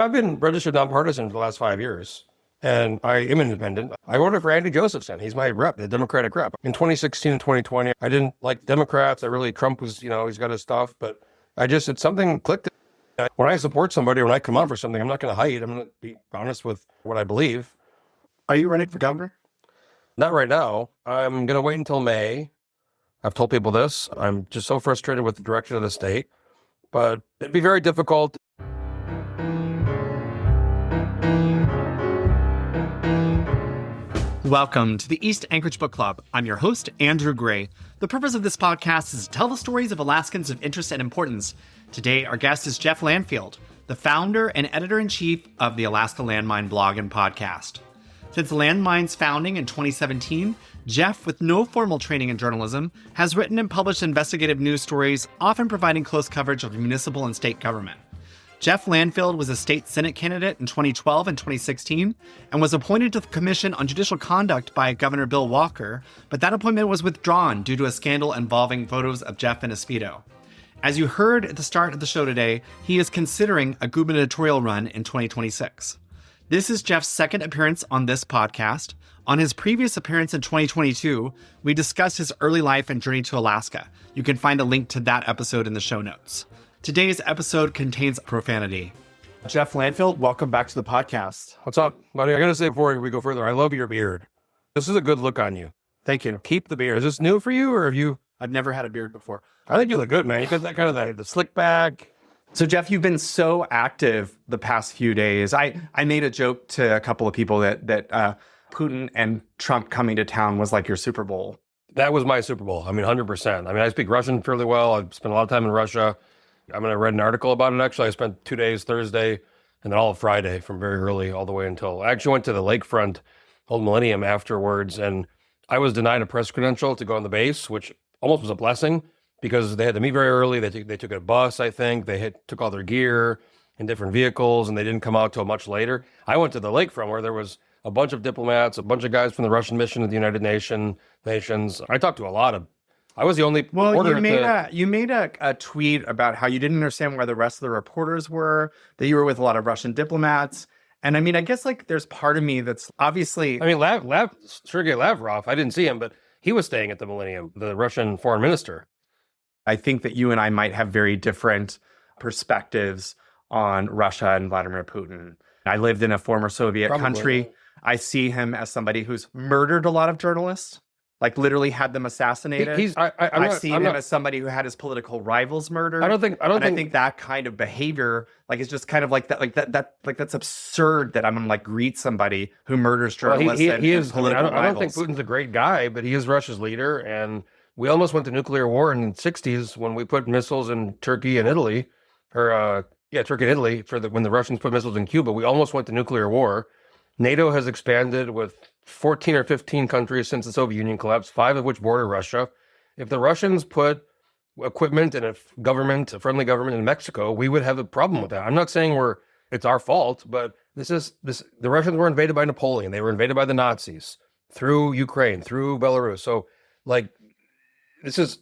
I've been registered nonpartisan for the last 5 years, and I am independent. I voted for Andy Josephson. He's my rep, the Democratic rep. In 2016 and 2020, I didn't like Democrats. Trump was, he's got his stuff, but it's something clicked. When I support somebody, when I come out for something, I'm not going to hide. I'm going to be honest with what I believe. Are you running for governor? Not right now. I'm going to wait until May. I've told people this. I'm just so frustrated with the direction of the state, but it'd be very difficult. Welcome to the East Anchorage Book Club. I'm your host, Andrew Gray. The purpose of this podcast is to tell the stories of Alaskans of interest and importance. Today, our guest is Jeff Landfield, the founder and editor-in-chief of the Alaska Landmine blog and podcast. Since Landmine's founding in 2017, Jeff, with no formal training in journalism, has written and published investigative news stories, often providing close coverage of municipal and state government. Jeff Landfield was a state Senate candidate in 2012 and 2016 and was appointed to the Commission on Judicial Conduct by Governor Bill Walker, but that appointment was withdrawn due to a scandal involving photos of Jeff in a Speedo. As you heard at the start of the show today, he is considering a gubernatorial run in 2026. This is Jeff's second appearance on this podcast. On his previous appearance in 2022, we discussed his early life and journey to Alaska. You can find a link to that episode in the show notes. Today's episode contains profanity. Jeff Landfield, welcome back to the podcast. What's up, buddy? I got to say before we go further, I love your beard. This is a good look on you. Thank you. Keep the beard. Is this new for you, or have you? I've never had a beard before. I think you look good, man. You got that kind of the slick back. So, Jeff, you've been so active the past few days. I made a joke to a couple of people that Putin and Trump coming to town was like your Super Bowl. That was my Super Bowl. 100%. I speak Russian fairly well. I've spent a lot of time in Russia. I read an article about it, actually. I spent 2 days, Thursday, and then all of Friday from very early all the way until... I actually went to the lakefront, Old Millennium afterwards, and I was denied a press credential to go on the base, which almost was a blessing because they had to meet very early. They took a bus, I think. They took all their gear in different vehicles, and they didn't come out till much later. I went to the lakefront where there was a bunch of diplomats, a bunch of guys from the Russian mission at the United Nations. I talked to a lot of... I was the only... Well, you made a tweet about how you didn't understand where the rest of the reporters were, that you were with a lot of Russian diplomats. And I guess there's part of me that's obviously... Sergei Lavrov, I didn't see him, but he was staying at the Millennium, the Russian foreign minister. I think that you and I might have very different perspectives on Russia and Vladimir Putin. I lived in a former Soviet country. I see him as somebody who's murdered a lot of journalists. Literally had them assassinated. I see him as somebody who had his political rivals murdered. I think that kind of behavior, is just kind of that's absurd that I'm gonna greet somebody who murders journalists. He is political rivals. I don't think Putin's a great guy, but he is Russia's leader, and we almost went to nuclear war in the 60s when we put missiles in Turkey and Italy, Turkey and Italy when the Russians put missiles in Cuba. We almost went to nuclear war. NATO has expanded with 14 or 15 countries since the Soviet Union collapsed, 5 of which border Russia. If the Russians put equipment in a friendly government in Mexico, we would have a problem with that. I'm not saying it's our fault, but the Russians were invaded by Napoleon. They were invaded by the Nazis through Ukraine, through Belarus. So this is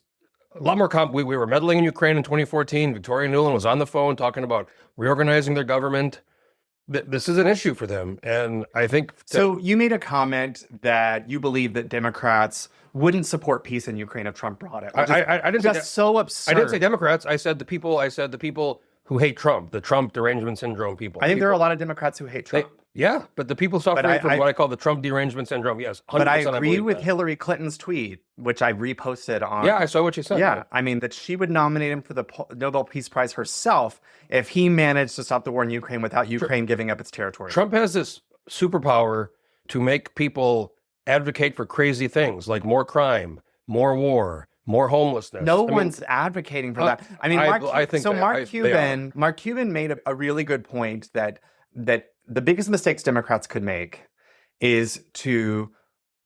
a lot more we were meddling in Ukraine in 2014. Victoria Nuland was on the phone talking about reorganizing their government. This is an issue for them, and I think... So you made a comment that you believe that Democrats wouldn't support peace in Ukraine if Trump brought it. I didn't say so absurd. I didn't say Democrats. I said the people who hate Trump, the Trump derangement syndrome people. I think there are a lot of Democrats who hate Trump. But the people suffering from what I call the Trump derangement syndrome, yes, 100%. But I agree with Hillary Clinton's tweet, which I reposted on... Yeah, I saw what you said. Yeah, that she would nominate him for the Nobel Peace Prize herself if he managed to stop the war in Ukraine without Ukraine giving up its territory. Trump has this superpower to make people advocate for crazy things like more crime, more war, more homelessness. No one's advocating for that. Mark Cuban made a really good point that the biggest mistakes Democrats could make is to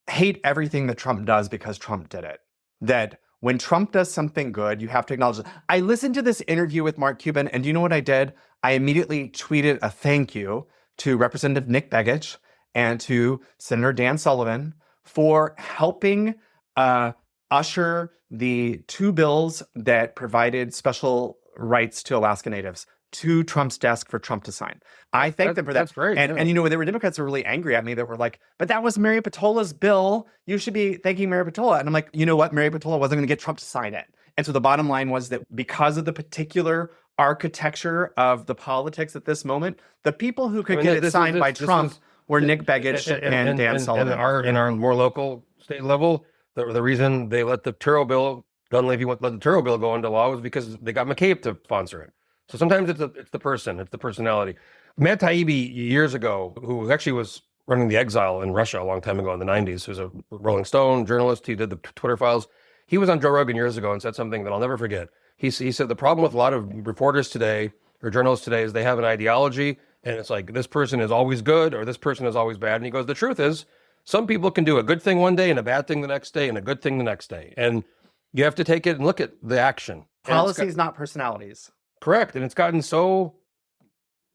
hate everything that Trump does because Trump did it. That when Trump does something good, you have to acknowledge it. I listened to this interview with Mark Cuban, and do you know what I did? I immediately tweeted a thank you to Representative Nick Begich and to Senator Dan Sullivan for helping usher the 2 bills that provided special rights to Alaska Natives. to Trump's desk for Trump to sign. I thank them for that. That's great. And there were Democrats who were really angry at me that were like, but that was Mary Patola's bill. You should be thanking Mary Patola. And I'm like, you know what? Mary Patola wasn't going to get Trump to sign it. And so the bottom line was that because of the particular architecture of the politics at this moment, the people who could get it signed by Trump were Nick Begich and Dan Sullivan. In our more local state level, the reason they let the Turo bill, Dunleavy let the Turo bill go into law was because they got McCabe to sponsor it. So sometimes it's the person, it's the personality. Matt Taibbi years ago, who actually was running the Exile in Russia a long time ago in the 90s, who's a Rolling Stone journalist, he did the Twitter files. He was on Joe Rogan years ago and said something that I'll never forget. He said the problem with a lot of reporters today or journalists today is they have an ideology and it's like this person is always good or this person is always bad. And he goes, the truth is some people can do a good thing one day and a bad thing the next day and a good thing the next day. And you have to take it and look at the action. Policies, not personalities. Correct. And it's gotten so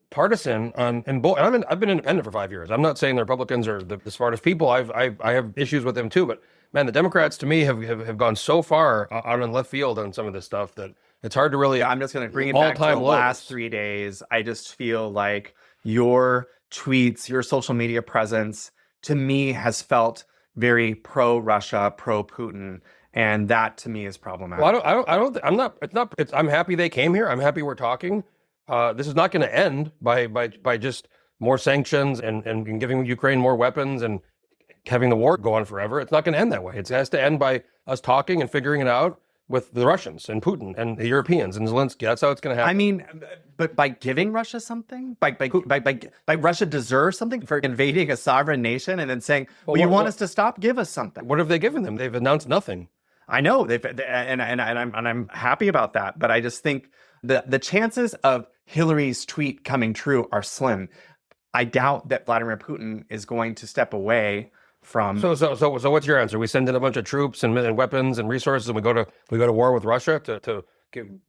partisan and I've been independent for 5 years. I'm not saying the Republicans are the smartest people. I have issues with them too, but man, the Democrats to me have gone so far out in left field on some of this stuff that it's hard to really. I'm just going to bring it back to the last 3 days. I just feel like your tweets, your social media presence to me has felt very pro-Russia, pro-Putin. And that to me is problematic. Well, I'm happy they came here. I'm happy we're talking. This is not going to end by just more sanctions and giving Ukraine more weapons and having the war go on forever. It's not going to end that way. It has to end by us talking and figuring it out with the Russians and Putin and the Europeans and Zelensky. That's how it's going to happen. I mean, but by giving Russia something, by Russia deserves something for invading a sovereign nation and then saying, well, you want us to stop? Give us something. What have they given them? They've announced nothing. I know I'm happy about that, but I just think the chances of Hillary's tweet coming true are slim. I doubt that Vladimir Putin is going to step away from. So what's your answer? We send in a bunch of troops and weapons and resources, and we go to war with Russia to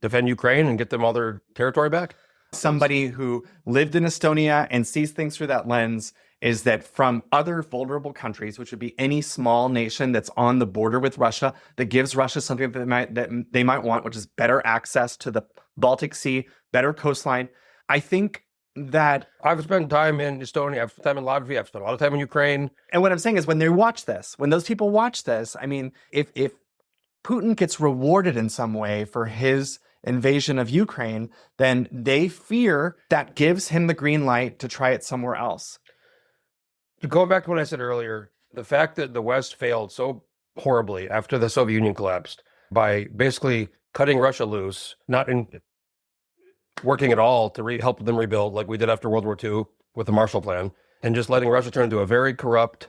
defend Ukraine and get them all their territory back? Somebody who lived in Estonia and sees things through that lens is that from other vulnerable countries, which would be any small nation that's on the border with Russia, that gives Russia something that they might want, which is better access to the Baltic Sea, better coastline. I think that I've spent time in Estonia, I've spent time in Latvia, I've spent a lot of time in Ukraine. And what I'm saying is when they watch this, when those people watch this, I mean, if Putin gets rewarded in some way for his invasion of Ukraine, then they fear that gives him the green light to try it somewhere else. Going back to what I said earlier, the fact that the West failed so horribly after the Soviet Union collapsed by basically cutting Russia loose, not in working at all to help them rebuild like we did after World War II with the Marshall Plan, and just letting Russia turn into a very corrupt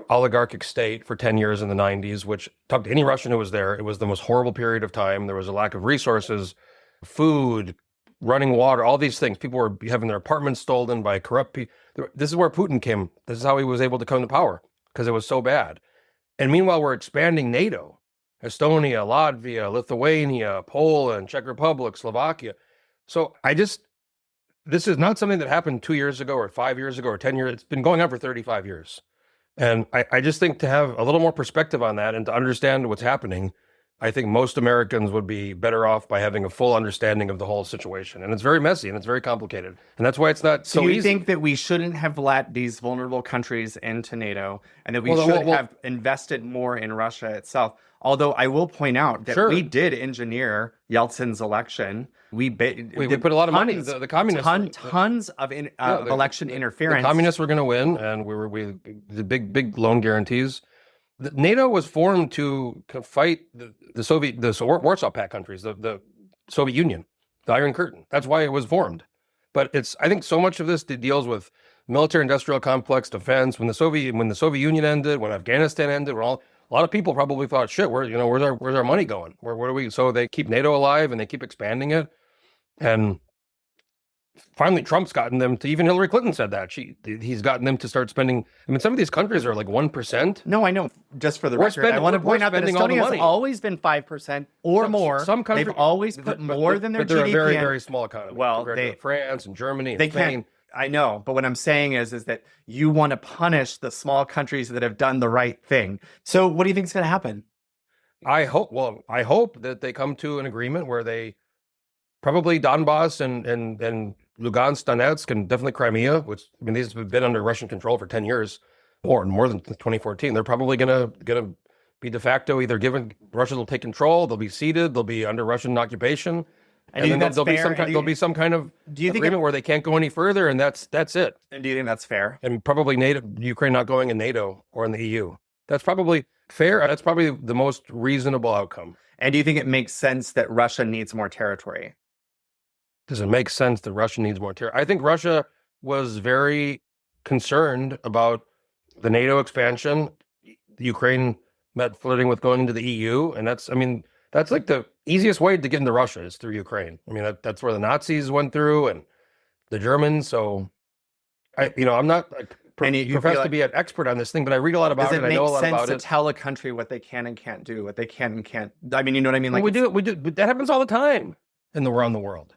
oligarchic state for 10 years in the 90s, which, talk to any Russian who was there, it was the most horrible period of time. There was a lack of resources, food, running water, all these things. People were having their apartments stolen by corrupt people. This is where Putin came. This is how he was able to come to power, because it was so bad. And meanwhile, we're expanding NATO. Estonia, Latvia, Lithuania, Poland, Czech Republic, Slovakia. So this is not something that happened 2 years ago or 5 years ago or 10 years. It's been going on for 35 years. And I just think to have a little more perspective on that and to understand what's happening, I think most Americans would be better off by having a full understanding of the whole situation. And it's very messy and it's very complicated. And that's why it's not so easy. Do you think that we shouldn't have let these vulnerable countries into NATO and that we should have invested more in Russia itself? Although I will point out that we did engineer Yeltsin's election. We put a lot of money. The communists, tons of election interference. The communists were going to win, and we the big loan guarantees. NATO was formed to fight the Warsaw Pact countries, the Soviet Union, the Iron Curtain. That's why it was formed. But I think so much of this deals with military-industrial complex defense. When the Soviet Union ended, when Afghanistan ended, a lot of people probably thought, shit, where's our money going? Where do we? So they keep NATO alive and they keep expanding it. And finally, Trump's gotten them to, even Hillary Clinton said that. He's gotten them to start spending. I mean, some of these countries are like 1%. No, I know. Just for the record, I want to point out that Estonia has always been 5% or more. Some countries, they've always put more than their GDP. They're a very, very small economy. Well, France and Germany and Spain. I know, but what I'm saying is that you want to punish the small countries that have done the right thing. So what do you think is going to happen? I hope that they come to an agreement where they Probably Donbass and Lugansk, Donetsk, and definitely Crimea, which, I mean, these have been under Russian control for 10 years, or more than 2014. They're probably gonna be de facto either given, Russia will take control, they'll be ceded, they'll be under Russian occupation, and then there'll be some kind of agreement where they can't go any further, and that's it. And do you think that's fair? And probably Ukraine not going in NATO or in the EU. That's probably fair. That's probably the most reasonable outcome. And do you think it makes sense that Russia needs more territory? Does it make sense that Russia needs more territory? I think Russia was very concerned about the NATO expansion. Ukraine met flirting with going into the EU, and that's like the easiest way to get into Russia is through Ukraine. I mean, that's where the Nazis went through and the Germans. So, I'm not professed to be an expert on this thing, but I read a lot about it. I know a lot about it. Does it make sense to tell a country what they can and can't do, what they can and can't? I mean, you know what I mean? Like, we do, but that happens all the time around the world.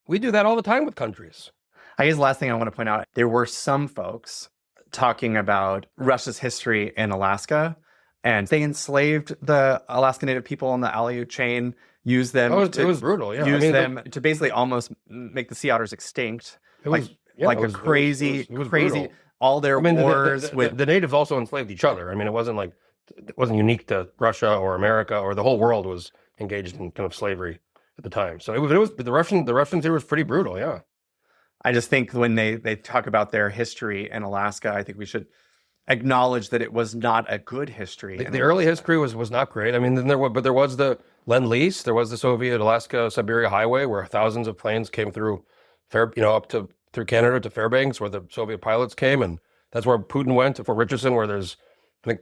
We do that all the time with countries. I guess the last thing I want to point out, there were some folks talking about Russia's history in Alaska, and they enslaved the Alaska Native people on the Aleut chain, used them it was brutal, yeah. Used them to basically almost make the sea otters extinct. It was crazy, all their wars with... The natives also enslaved each other. I mean, it wasn't unique to Russia or America, or the whole world was engaged in kind of slavery at the time. So the Russians here was pretty brutal, yeah. I just think when they talk about their history in Alaska, I think we should acknowledge that it was not a good history. The early history was not great. I mean, there was the Lend-Lease, there was the Soviet Alaska-Siberia Highway, where thousands of planes came through through Canada to Fairbanks, where the Soviet pilots came, and that's where Putin went to Fort Richardson, where there's, I think,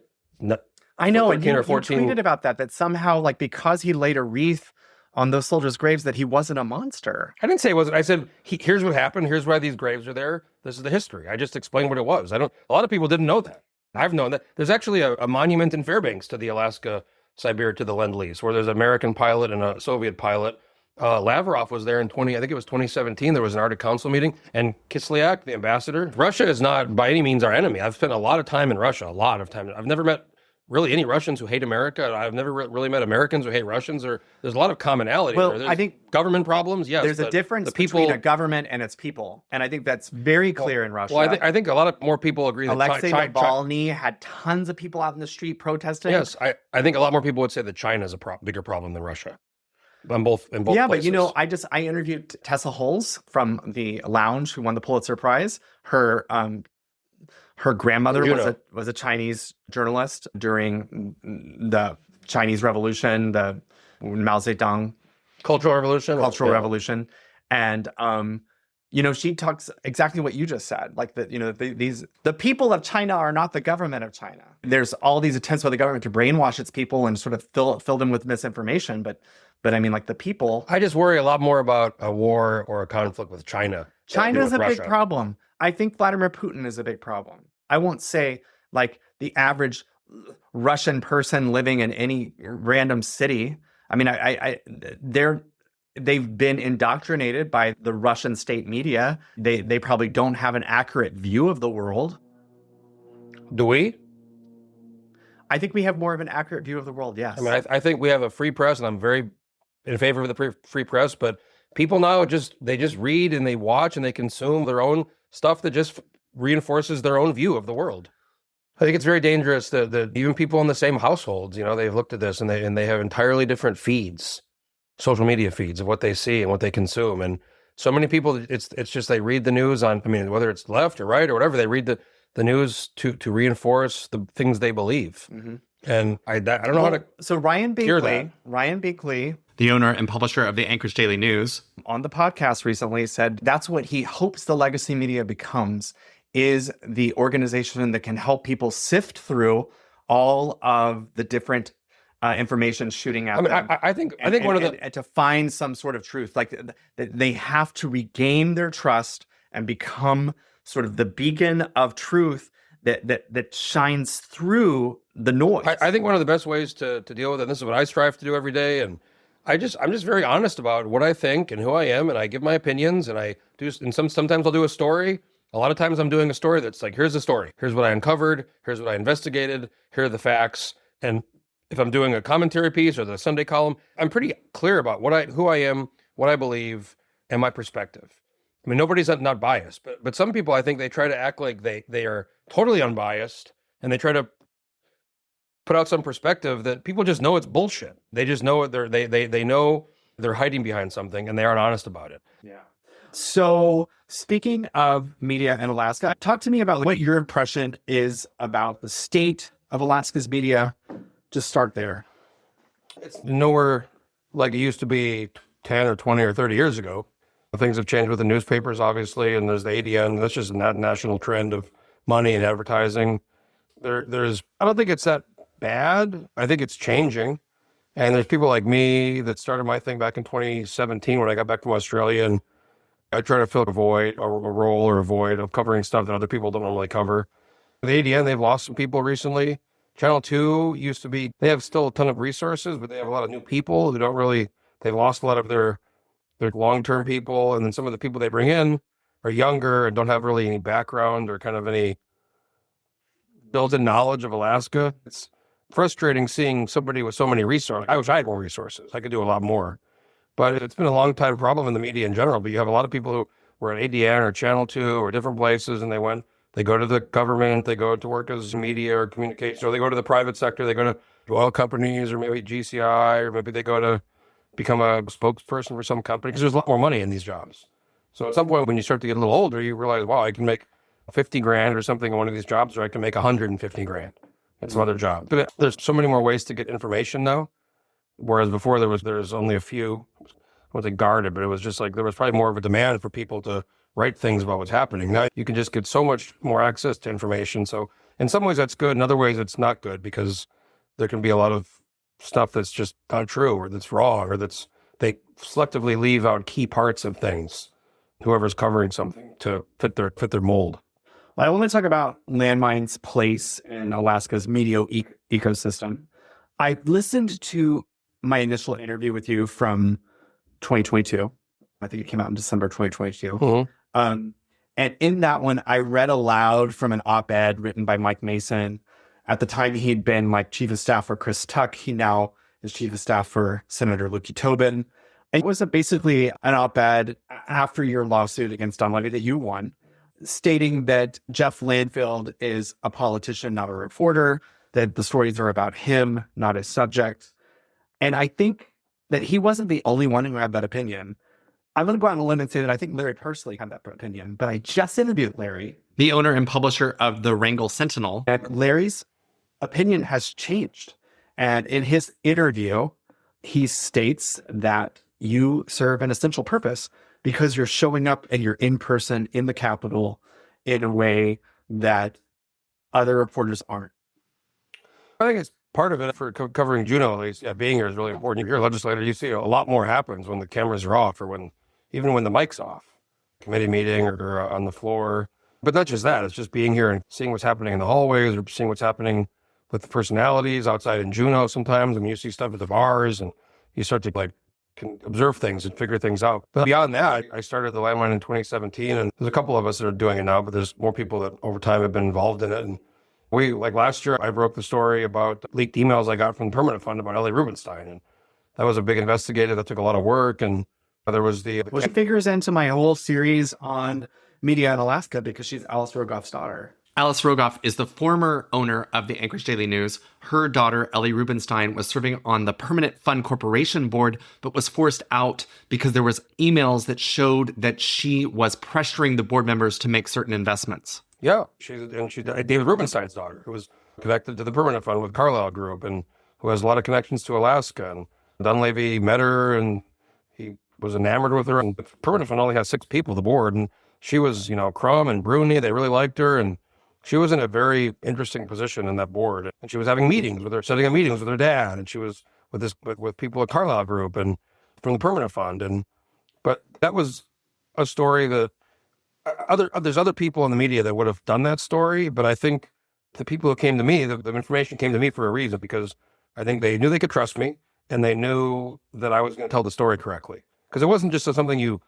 I know, and you tweeted about that somehow, like, because he laid a wreath on those soldiers' graves, that he wasn't a monster. I didn't say it wasn't. I said, here's what happened. Here's why these graves are there. This is the history. I just explained what it was. A lot of people didn't know that. I've known that. There's actually a monument in Fairbanks to the Alaska-Siberia, to the Lend-Lease, where there's an American pilot and a Soviet pilot. Lavrov was there in 2017. There was an Arctic Council meeting, and Kislyak, the ambassador. Russia is not by any means our enemy. I've spent a lot of time in Russia, a lot of time. I've never met really any Russians who hate America. I've never really met Americans who hate Russians. There's a lot of commonality. Well, I think government problems, yes. There's a difference between a government and its people, and I think that's very clear in Russia. Well, I think a lot of more people agree that Alexei Navalny had tons of people out in the street protesting. Yes, I think a lot more people would say that China is a bigger problem than Russia. In both yeah, places. But I interviewed Tessa Hulse from the Lounge, who won the Pulitzer Prize. Her grandmother was a Chinese journalist during the Chinese Revolution, the Mao Zedong Cultural Revolution. And she talks exactly what you just said, like that. The people of China are not the government of China. There's all these attempts by the government to brainwash its people and sort of fill them with misinformation, but I mean, like, the people. I just worry a lot more about a war or a conflict with China. China's a big problem. I think Vladimir Putin is a big problem. I won't say like the average Russian person living in any random city. I mean, they've been indoctrinated by the Russian state media. They probably don't have an accurate view of the world. Do we? I think we have more of an accurate view of the world, yes. I mean, I think we have a free press, and I'm very in favor of the free press, but people now they just read and they watch and they consume their own stuff that just reinforces their own view of the world. I think it's very dangerous that even people in the same households, they've looked at this and they have entirely different feeds, social media feeds of what they see and what they consume. And so many people, it's just they read the news whether it's left or right or whatever, they read the news to reinforce the things they believe. Mm-hmm. And I don't know how to. So Ryan Binkley, the owner and publisher of the Anchorage Daily News, on the podcast recently said that's what he hopes the legacy media becomes, is the organization that can help people sift through all of the different information shooting at them. I think one of the to find some sort of truth, like they have to regain their trust and become sort of the beacon of truth that shines through the noise. I think one of the best ways to deal with it, and this is what I strive to do every day, and I'm just very honest about what I think and who I am, and I give my opinions, and I do. And sometimes I'll do a story. A lot of times I'm doing a story that's like, here's the story, here's what I uncovered, here's what I investigated, here are the facts. And if I'm doing a commentary piece or the Sunday column, I'm pretty clear about who I am, what I believe and my perspective. I mean, nobody's not biased, but some people, I think they try to act like they are totally unbiased, and they try to put out some perspective that people just know it's bullshit. They just know they know they're hiding behind something, and they aren't honest about it. Yeah. So speaking of media in Alaska, talk to me about what your impression is about the state of Alaska's media. Just start there. It's nowhere like it used to be 10 or 20 or 30 years ago. Things have changed with the newspapers, obviously, and there's the ADN. That's just a national trend of money and advertising. There's, I don't think it's that bad. I think it's changing. And there's people like me that started my thing back in 2017 when I got back from Australia, and I try to fill a void, a role or a void of covering stuff that other people don't normally cover. The ADN, they've lost some people recently. Channel 2 used to be, they have still a ton of resources, but they have a lot of new people who don't really, they've lost a lot of their long-term people. And then some of the people they bring in are younger and don't have really any background or kind of any built-in knowledge of Alaska. It's frustrating seeing somebody with so many resources. I wish I had more resources. I could do a lot more. But it's been a long time problem in the media in general. But you have a lot of people who were at ADN or Channel 2 or different places, and they go to the government, they go to work as media or communication, or they go to the private sector, they go to oil companies or maybe GCI, or maybe they go to become a spokesperson for some company, because there's a lot more money in these jobs. So at some point when you start to get a little older, you realize, wow, I can make 50 grand or something in one of these jobs, or I can make 150 grand at some other job. But there's so many more ways to get information now. Whereas before there was only a few, I wasn't guarded, but it was just like, there was probably more of a demand for people to write things about what's happening. Now you can just get so much more access to information. So in some ways that's good. In other ways it's not good, because there can be a lot of stuff that's just not true, or that's wrong, or they selectively leave out key parts of things, whoever's covering something, to fit their mold. Well, I want to talk about Landmine's place in Alaska's media ecosystem. I listened to my initial interview with you from 2022. I think it came out in December 2022. Mm-hmm. And in that one, I read aloud from an op-ed written by Mike Mason. At the time, he'd been like chief of staff for Chris Tuck. He now is chief of staff for Senator Lukey Tobin. It was basically an op-ed after your lawsuit against Don Levy that you won, stating that Jeff Landfield is a politician, not a reporter, that the stories are about him, not his subject. And I think that he wasn't the only one who had that opinion. I'm going to go out on a limb and say that I think Larry personally had that opinion, but I just interviewed Larry, the owner and publisher of the Wrangell Sentinel, and Larry's opinion has changed. And in his interview, he states that you serve an essential purpose because you're showing up and you're in person in the Capitol in a way that other reporters aren't. I think it's part of it for covering Juneau, at least. Yeah, being here is really important. If you're a legislator, you see a lot more happens when the cameras are off, or even when the mic's off, committee meeting or on the floor. But not just that, it's just being here and seeing what's happening in the hallways, or seeing what's happening with the personalities outside in Juneau sometimes. I mean, you see stuff at the bars, and you start to can observe things and figure things out. But beyond that, I started the Landmine in 2017, and there's a couple of us that are doing it now, but there's more people that over time have been involved in it. And last year, I broke the story about leaked emails I got from the Permanent Fund about Ellie Rubenstein. And that was a big investigative that took a lot of work. And there was which figures into my whole series on media in Alaska, because she's Alice Rogoff's daughter. Alice Rogoff is the former owner of the Anchorage Daily News. Her daughter, Ellie Rubenstein, was serving on the Permanent Fund Corporation board, but was forced out because there was emails that showed that she was pressuring the board members to make certain investments. Yeah, she's David Rubenstein's daughter, who was connected to the Permanent Fund with Carlyle Group, and who has a lot of connections to Alaska. And Dunleavy met her, and he was enamored with her. And the Permanent Fund only has 6 people, the board, and she was, Crum and Bruni, they really liked her, and she was in a very interesting position in that board. And she was having meetings with her, setting up meetings with her dad, and she was with people at Carlyle Group and from the Permanent Fund. But that was a story that there's other people in the media that would have done that story, but I think the people who came to me, the information came to me for a reason, because I think they knew they could trust me, and they knew that I was going to tell the story correctly. Because it wasn't just something you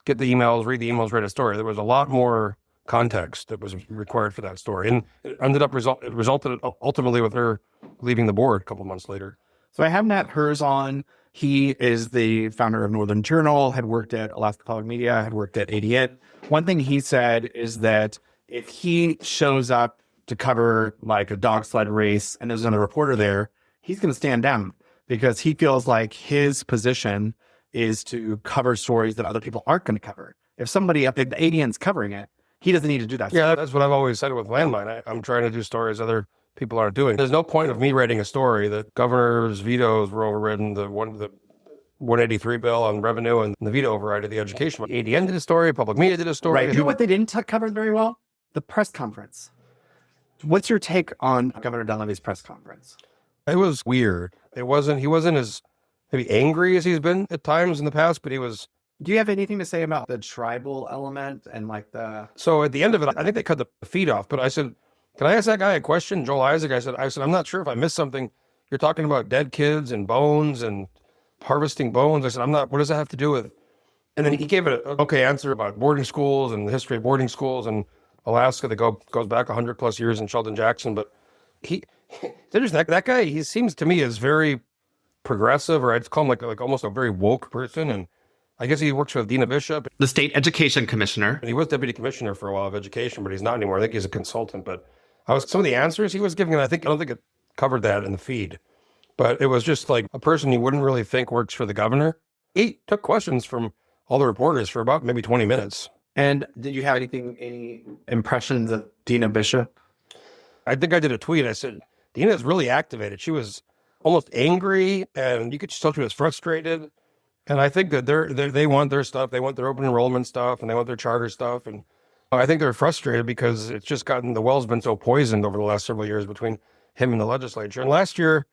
get the emails, read the emails, write a story. There was a lot more context that was required for that story, and it resulted ultimately with her leaving the board a couple months later. So I have Nat Hers on He is the founder of Northern Journal, had worked at Alaska Public Media, had worked at ADN. One thing he said is that if he shows up to cover like a dog sled race and there's another reporter there, he's going to stand down because he feels like his position is to cover stories that other people aren't going to cover. If somebody up at the ADN's covering it, he doesn't need to do that. Yeah, that's what I've always said with Landmine. I'm trying to do stories other people aren't doing. There's no point of me writing a story that governor's vetoes were overridden, the 183 bill on revenue and the veto override of the education. ADN did a story, public media did a story. Right. You know what they didn't cover very well? The press conference. What's your take on Governor Dunleavy's press conference? It was weird. He wasn't as maybe angry as he's been at times in the past, but he was. Do you have anything to say about the tribal element and like the... So at the end of it, I think they cut the feed off, but I said, can I ask that guy a question? Joel Isaac, I said, I'm not sure if I missed something. You're talking about dead kids and bones and harvesting bones. I said, what does that have to do with? And then he gave it an okay answer about boarding schools and the history of boarding schools in Alaska that goes back 100 plus years in Sheldon Jackson. But it's interesting. That guy, he seems to me is very progressive, or I'd call him like almost a very woke person. And I guess he works with Dina Bishop, the state education commissioner. And he was deputy commissioner for a while of education, but he's not anymore. I think he's a consultant. But some of the answers he was giving, I don't think it covered that in the feed. But it was just like a person you wouldn't really think works for the governor. He took questions from all the reporters for about maybe 20 minutes. And did you have any impressions of Dina Bishop? I think I did a tweet. I said, Dina's really activated. She was almost angry, and you could just tell she was frustrated. And I think that they want their stuff. They want their open enrollment stuff, and they want their charter stuff. And I think they're frustrated because it's just the well's been so poisoned over the last several years between him and the legislature. And last year,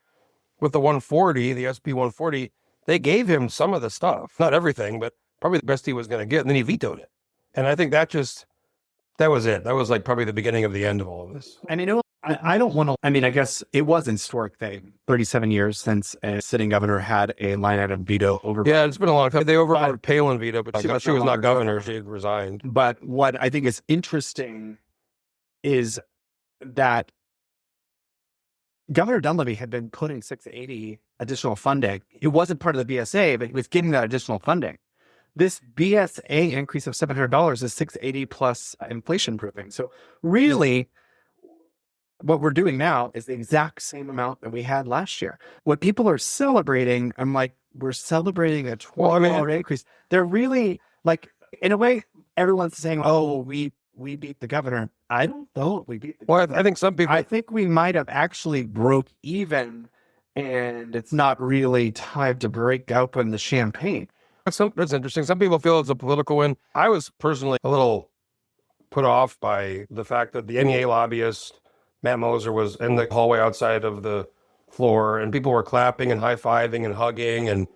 with the 140, the SB 140, they gave him some of the stuff. Not everything, but probably the best he was going to get. And then he vetoed it. And I think that was it. That was like probably the beginning of the end of all of this. And I don't want to, I guess it was an historic thing. 37 years since a sitting governor had a line item veto over. Yeah, it's been a long time. They overrode Palin veto, but she was not governor. She had resigned. But what I think is interesting is that Governor Dunleavy had been putting $680 additional funding. It wasn't part of the BSA, but he was getting that additional funding. This BSA increase of $700 is $680 plus inflation proofing. So really, what we're doing now is the exact same amount that we had last year. What people are celebrating, I'm like, we're celebrating a $12 increase. They're really like, in a way, everyone's saying, oh, we beat the governor. I don't know if we beat the governor. I think some people... I think we might have actually broke even, and it's not really time to break open the champagne. That's interesting. Some people feel it's a political win. I was personally a little put off by the fact that the NEA lobbyist, Matt Moser, was in the hallway outside of the floor, and people were clapping and high-fiving and hugging. And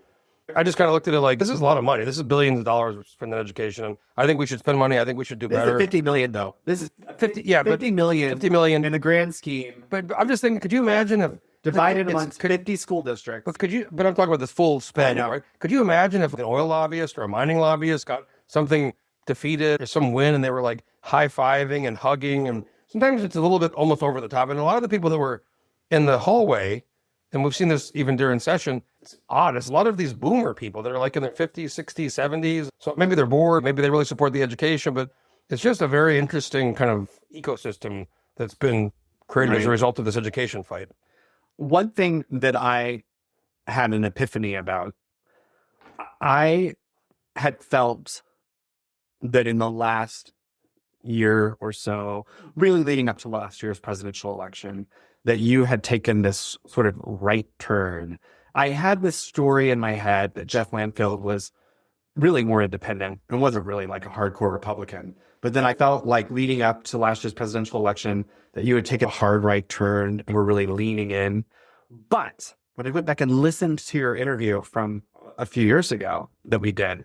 I just kind of looked at it like, this is a lot of money. This is billions of dollars we're spending on education. And I think we should spend money. I think we should do better. This is $50 million, though. This is 50. Yeah, $50 million. $50 million in the grand scheme. But I'm just thinking, could you imagine if divided amongst 50 school districts? But I'm talking about this full spend, right? Could you imagine if an oil lobbyist or a mining lobbyist got something defeated or some win, and they were like high-fiving and hugging? And sometimes it's a little bit almost over the top. And a lot of the people that were in the hallway, and we've seen this even during session, it's odd. It's a lot of these boomer people that are like in their 50s, 60s, 70s. So maybe they're bored. Maybe they really support the education. But it's just a very interesting kind of ecosystem that's been created as a result of this education fight. One thing that I had an epiphany about, I had felt that in the last year or so, really leading up to last year's presidential election, that you had taken this sort of right turn. I had this story in my head that Jeff Landfield was really more independent and wasn't really like a hardcore Republican. But then I felt like leading up to last year's presidential election that you had taken a hard right turn and were really leaning in. But when I went back and listened to your interview from a few years ago that we did,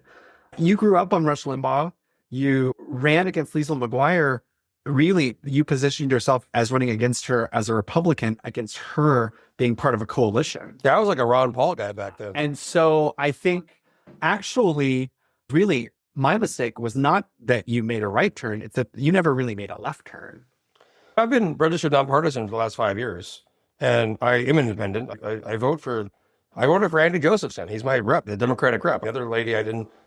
you grew up on Rush Limbaugh. You ran against Liesl McGuire. Really, you positioned yourself as running against her as a Republican, against her being part of a coalition. Yeah, I was like a Ron Paul guy back then. And so I think actually, really, my mistake was not that you made a right turn. It's that you never really made a left turn. I've been registered nonpartisan for the last 5 years, and I am independent. I vote for I voted for Andy Josephson. He's my rep, the Democratic rep. The other lady,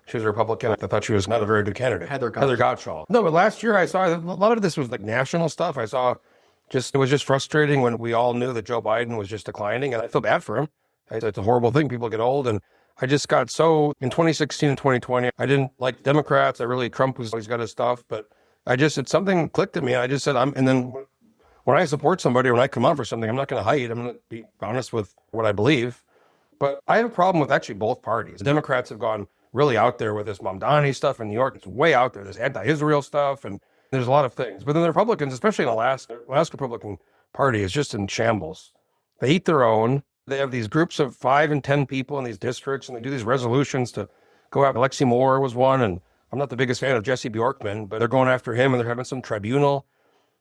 she was a Republican. I thought she was not a very good candidate. Heather Gottschall. No, but last year I saw a lot of this was like national stuff. It was just frustrating when we all knew that Joe Biden was just declining, and I feel bad for him. It's a horrible thing. People get old, and I just got so, in 2016 and 2020, I didn't like Democrats. Trump was always got his stuff, but something clicked at me. I just said, and then when I support somebody, or when I come out for something, I'm not going to hide. I'm going to be honest with what I believe. But I have a problem with actually both parties. The Democrats have gone really out there with this Mamdani stuff in New York. It's way out there. There's anti-Israel stuff, and there's a lot of things. But then the Republicans, especially in Alaska Republican Party is just in shambles. They eat their own. They have these groups of 5 and 10 people in these districts, and they do these resolutions to go after. Alexi Moore was one, and I'm not the biggest fan of Jesse Bjorkman, but they're going after him, and they're having some tribunal.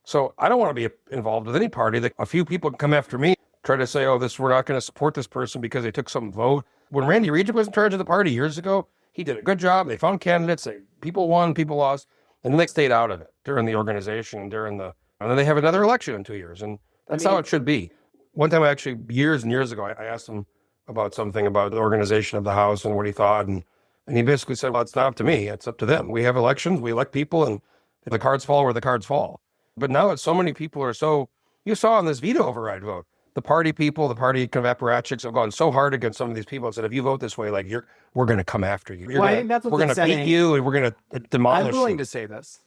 So I don't want to be involved with any party that a few people can come after me, try to say, we're not going to support this person because they took some vote. When Randy Reed was in charge of the party years ago, he did a good job. They found candidates. People won, people lost, and then they stayed out of it during the organization, and then they have another election in 2 years, and that's how it should be. One time, actually, years and years ago, I asked him about something about the organization of the House and what he thought, and he basically said, well, it's not up to me. It's up to them. We have elections. We elect people, and the cards fall where the cards fall. But now so many people are you saw in this veto override vote, the party people, the party kind of apparatchiks have gone so hard against some of these people and said, if you vote this way, we're going to come after you. We're going to beat you, and we're going to demolish you. I'm willing to say this.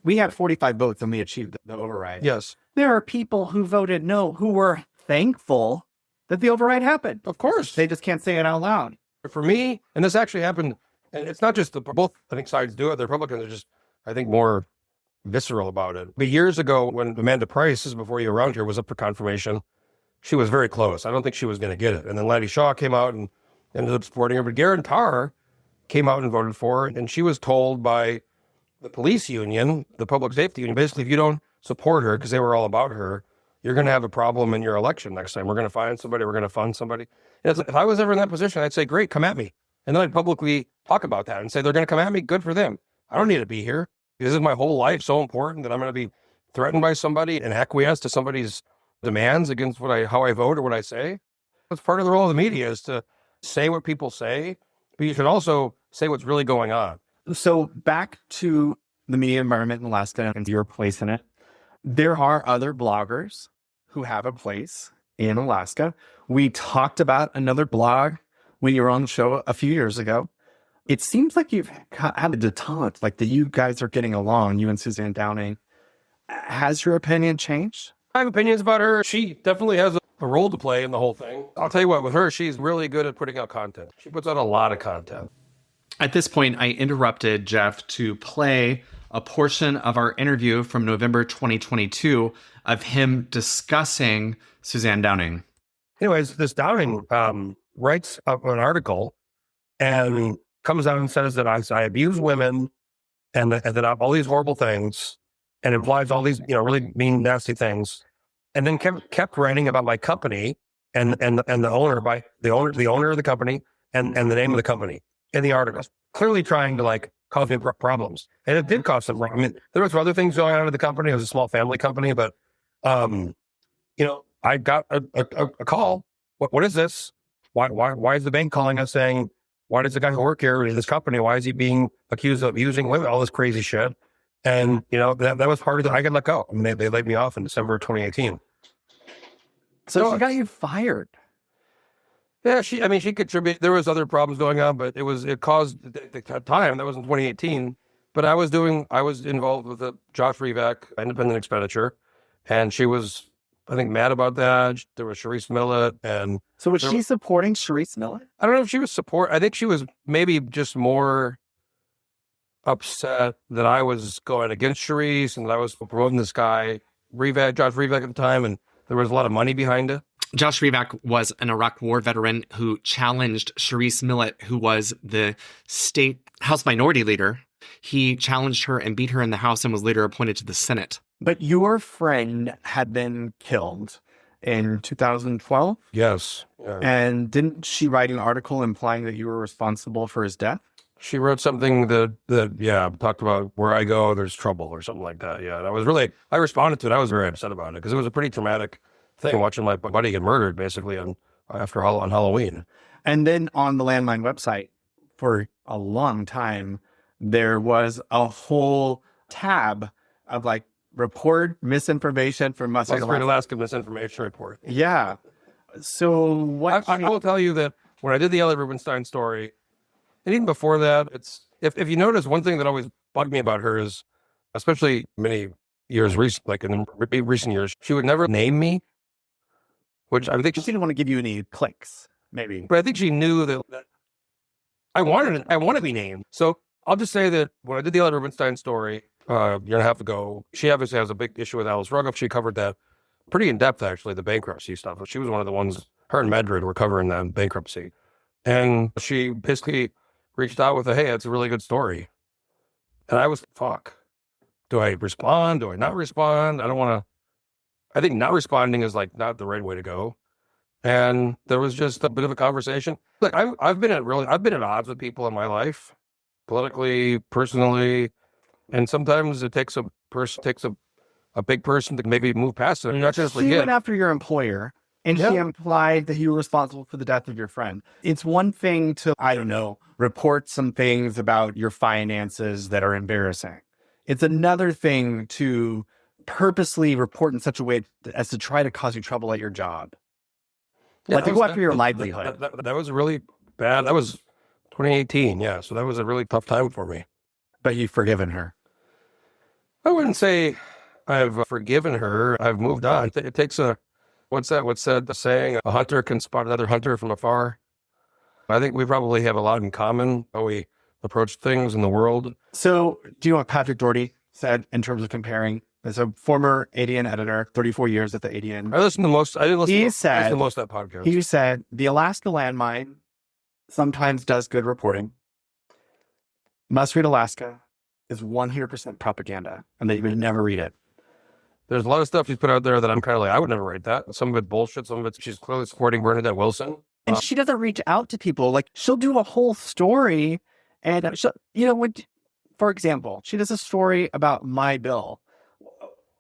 We had 45 votes and we achieved the override. Yes. There are people who voted no, who were thankful that the override happened. Of course. They just can't say it out loud. For me, and this actually happened, and it's not just both, I think, sides do it. The Republicans are just, I think, more visceral about it. But years ago, when Amanda Price, this is before you were around here, was up for confirmation, she was very close. I don't think she was going to get it. And then Laddie Shaw came out and ended up supporting her. But Garen Tarr came out and voted for her. And she was told by the police union, the public safety union, basically, if you don't support her, because they were all about her, you're going to have a problem in your election next time. We're going to find somebody. We're going to fund somebody. And if I was ever in that position, I'd say, great, come at me. And then I'd publicly talk about that and say, they're going to come at me. Good for them. I don't need to be here. This is my whole life so important that I'm going to be threatened by somebody and acquiesce to somebody's demands against how I vote or what I say. It's part of the role of the media is to say what people say, but you should also say what's really going on. So back to the media environment in Alaska and your place in it. There are other bloggers who have a place in Alaska. We talked about another blog when you were on the show a few years ago. It seems like you've had a detente, like that you guys are getting along, you and Suzanne Downing. Has your opinion changed? I have opinions about her. She definitely has a role to play in the whole thing. I'll tell you what, with her, she's really good at putting out content. She puts out a lot of content. At this point, I interrupted Jeff to play a portion of our interview from November 2022 of him discussing Suzanne Downing. Anyways, this Downing writes an article and comes out and says that I abuse women and that I'm all these horrible things and implies all these, really mean, nasty things. And then kept writing about my company and the owner of the company and the name of the company in the article, clearly trying to cause me problems. And it did cause some problems. I mean, there was other things going on in the company. It was a small family company, but, I got a call. What is this? Why is the bank calling us saying, why does the guy who work here in this company, why is he being accused of using women, all this crazy shit? And, that was part of it. I got let go. I mean, they laid me off in December of 2018. So she got you fired. Yeah, she contributed. There was other problems going on, but it caused the time. That was in 2018. But I was involved with Josh Revak, independent expenditure. And she was, I think, mad about that. There was Sharice Millett. And so was she supporting Sharice Millett? I don't know if she was I think she was maybe just more upset that I was going against Sharice and that I was promoting this guy, Josh Revak at the time. And there was a lot of money behind it. Josh Revak was an Iraq War veteran who challenged Sharice Millett, who was the state House Minority Leader. He challenged her and beat her in the House and was later appointed to the Senate. But your friend had been killed in 2012? Yes. Yeah. And didn't she write an article implying that you were responsible for his death? She wrote something that talked about where I go, there's trouble or something like that. Yeah. And I responded to it. I was very upset about it because it was a pretty traumatic thing watching my buddy get murdered basically on on Halloween. And then on the Landmine website, for a long time, there was a whole tab of like report misinformation from Mustard, Alaska misinformation report. Yeah. So what I will tell you that when I did the Ellie Rubenstein story, and even before that, it's if you notice, one thing that always bugged me about her is, especially many years like in recent years, she would never name me, which I think she didn't want to give you any clicks, maybe. But I think she knew that I want to be named. So I'll just say that when I did the Ellie Rubenstein story a year and a half ago, she obviously has a big issue with Alice Rugoff. She covered that pretty in depth, actually, the bankruptcy stuff. She was one of the ones, her and Medred were covering the bankruptcy. And she basically reached out with hey, it's a really good story. And I was, fuck. Do I respond? Do I not respond? I don't want to. I think not responding is like not the right way to go. And there was just a bit of a conversation. Like I've been at odds with people in my life, politically, personally, and sometimes it takes a big person to maybe move past it. And not just she went after your employer, and she implied that you were responsible for the death of your friend. It's one thing to, I don't know, report some things about your finances that are embarrassing. It's another thing to purposely report in such a way as to try to cause you trouble at your job. Yeah, like to go after your livelihood. That was really bad. That was 2018. Yeah. So that was a really tough time for me. But you've forgiven her. I wouldn't say I've forgiven her. I've moved on. It takes what's the saying? A hunter can spot another hunter from afar. I think we probably have a lot in common, how we approach things in the world. So do you know what Patrick Doherty said in terms of comparing? As a former ADN editor, 34 years at the ADN. I didn't listen to most of that podcast. He said, the Alaska Landmine sometimes does good reporting. Must Read Alaska is 100% propaganda, and that you would never read it. There's a lot of stuff she's put out there that I'm kind of like, I would never write that. Some of it bullshit, some of it she's clearly supporting Bernadette Wilson. And she doesn't reach out to people. Like, she'll do a whole story, and for example, she does a story about my bill.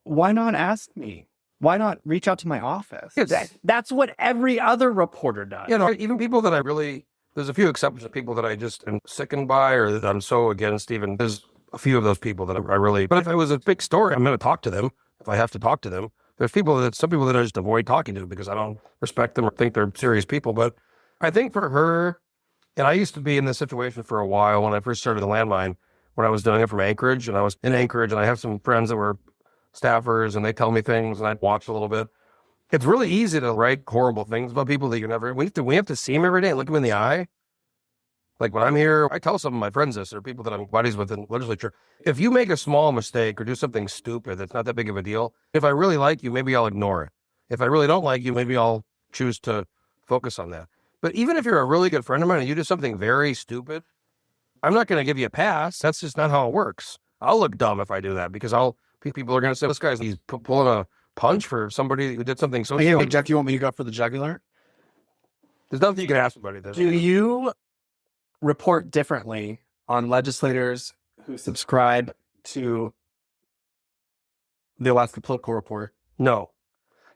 Why not ask me? Why not reach out to my office? That's what every other reporter does. Even people that there's a few exceptions of people that I just am sickened by or that I'm so against even. There's a few of those people that but if it was a big story, I'm going to talk to them if I have to talk to them. There's some people that I just avoid talking to because I don't respect them or think they're serious people. But I think for her, and I used to be in this situation for a while when I first started the Landmine, when I was doing it from Anchorage, and I was in Anchorage, and I have some friends that were staffers, and they tell me things, and I'd watch a little bit. It's really easy to write horrible things about people that you never. We have to see them every day and look them in the eye. Like when I'm here, I tell some of my friends this, or people that I'm buddies with in legislature. If you make a small mistake or do something stupid that's not that big of a deal, if I really like you, maybe I'll ignore it. If I really don't like you, maybe I'll choose to focus on that. But even if you're a really good friend of mine and you do something very stupid, I'm not going to give you a pass. That's just not how it works. I'll look dumb if I do that because people are going to say, he's pulling a punch for somebody who did something so stupid. Hey, Jeff, you want me to go for the jugular? There's nothing you can ask somebody. Do you report differently on legislators who subscribe to the Alaska Political Report? No,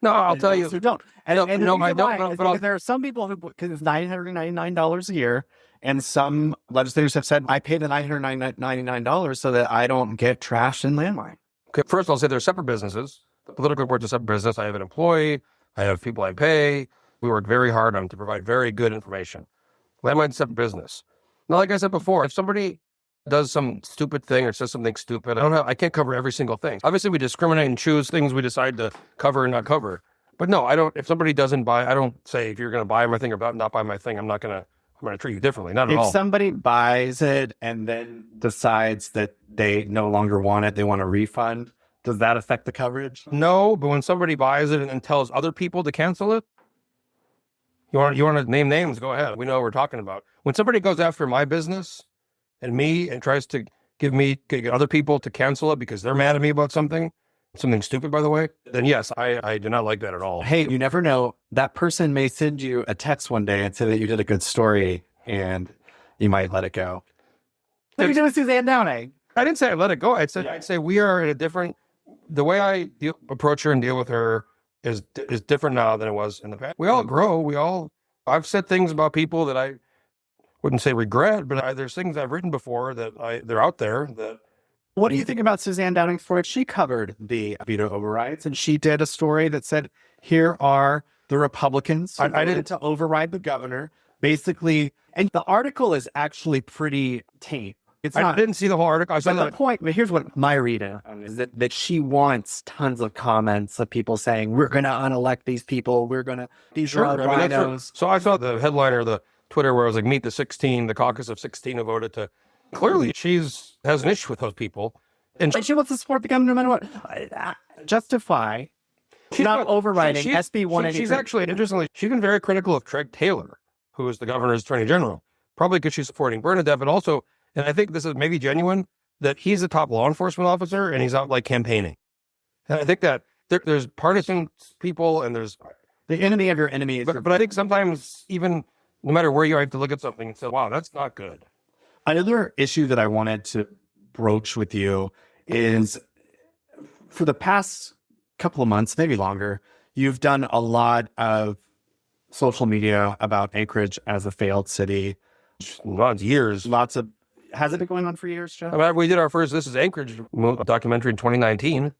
I'll tell you. Who don't. I don't. But there are some people who, because it's $999 a year, and some legislators have said, I pay the $999 so that I don't get trashed in Landmine. Okay, first I'll say they're separate businesses. The Political Report's a separate business. I have an employee. I have people I pay. We work very hard on to provide very good information. Landmine's a separate business. Now, like I said before, if somebody does some stupid thing or says something stupid, I can't cover every single thing. Obviously, we discriminate and choose things we decide to cover and not cover. But no, I don't. If somebody doesn't buy, I don't say if you're going to buy my thing or not buy my thing, I'm going to treat you differently. Not at all. If somebody buys it and then decides that they no longer want it, they want a refund, does that affect the coverage? No, but when somebody buys it and then tells other people to cancel it, you want to name names? Go ahead. We know what we're talking about. When somebody goes after my business and me and tries to get other people to cancel it because they're mad at me about something stupid, by the way, then yes, I do not like that at all. Hey, you never know. That person may send you a text one day and say that you did a good story and you might let it go. What are you doing, Suzanne Downing? I didn't say I let it go. I'd say we are in a different, the way I approach her and deal with her is different now than it was in the past. We all grow. We all I've said things about people that I wouldn't say regret, but there's things I've written before that they're out there that. What do you think about Suzanne Downing Freud? She covered the veto overrides, and she did a story that said, here are the Republicans who voted to override the governor. Basically, and the article is actually pretty tame. I didn't see the whole article. I saw the point, but here's what my reading is, that she wants tons of comments of people saying, we're going to unelect these people. We're going to, these are rhinos. So I saw the headline or the Twitter where it was like, meet the 16, the caucus of 16 who voted to. Clearly, has an issue with those people. And she wants to support the governor no matter what. Justify not overriding SB 183. She's actually, interestingly, she's been very critical of Craig Taylor, who is the governor's attorney general, probably because she's supporting Bernadette, but also, and I think this is maybe genuine, that he's a top law enforcement officer and he's out like campaigning. And I think that there's partisan people and there's the enemy of your enemy. But I think sometimes even no matter where you are, you have to look at something and say, wow, that's not good. Another issue that I wanted to broach with you is, for the past couple of months, maybe longer, you've done a lot of social media about Anchorage as a failed city. Years. Has it been going on for years, Jeff? I mean, we did our first This is Anchorage documentary in 2019.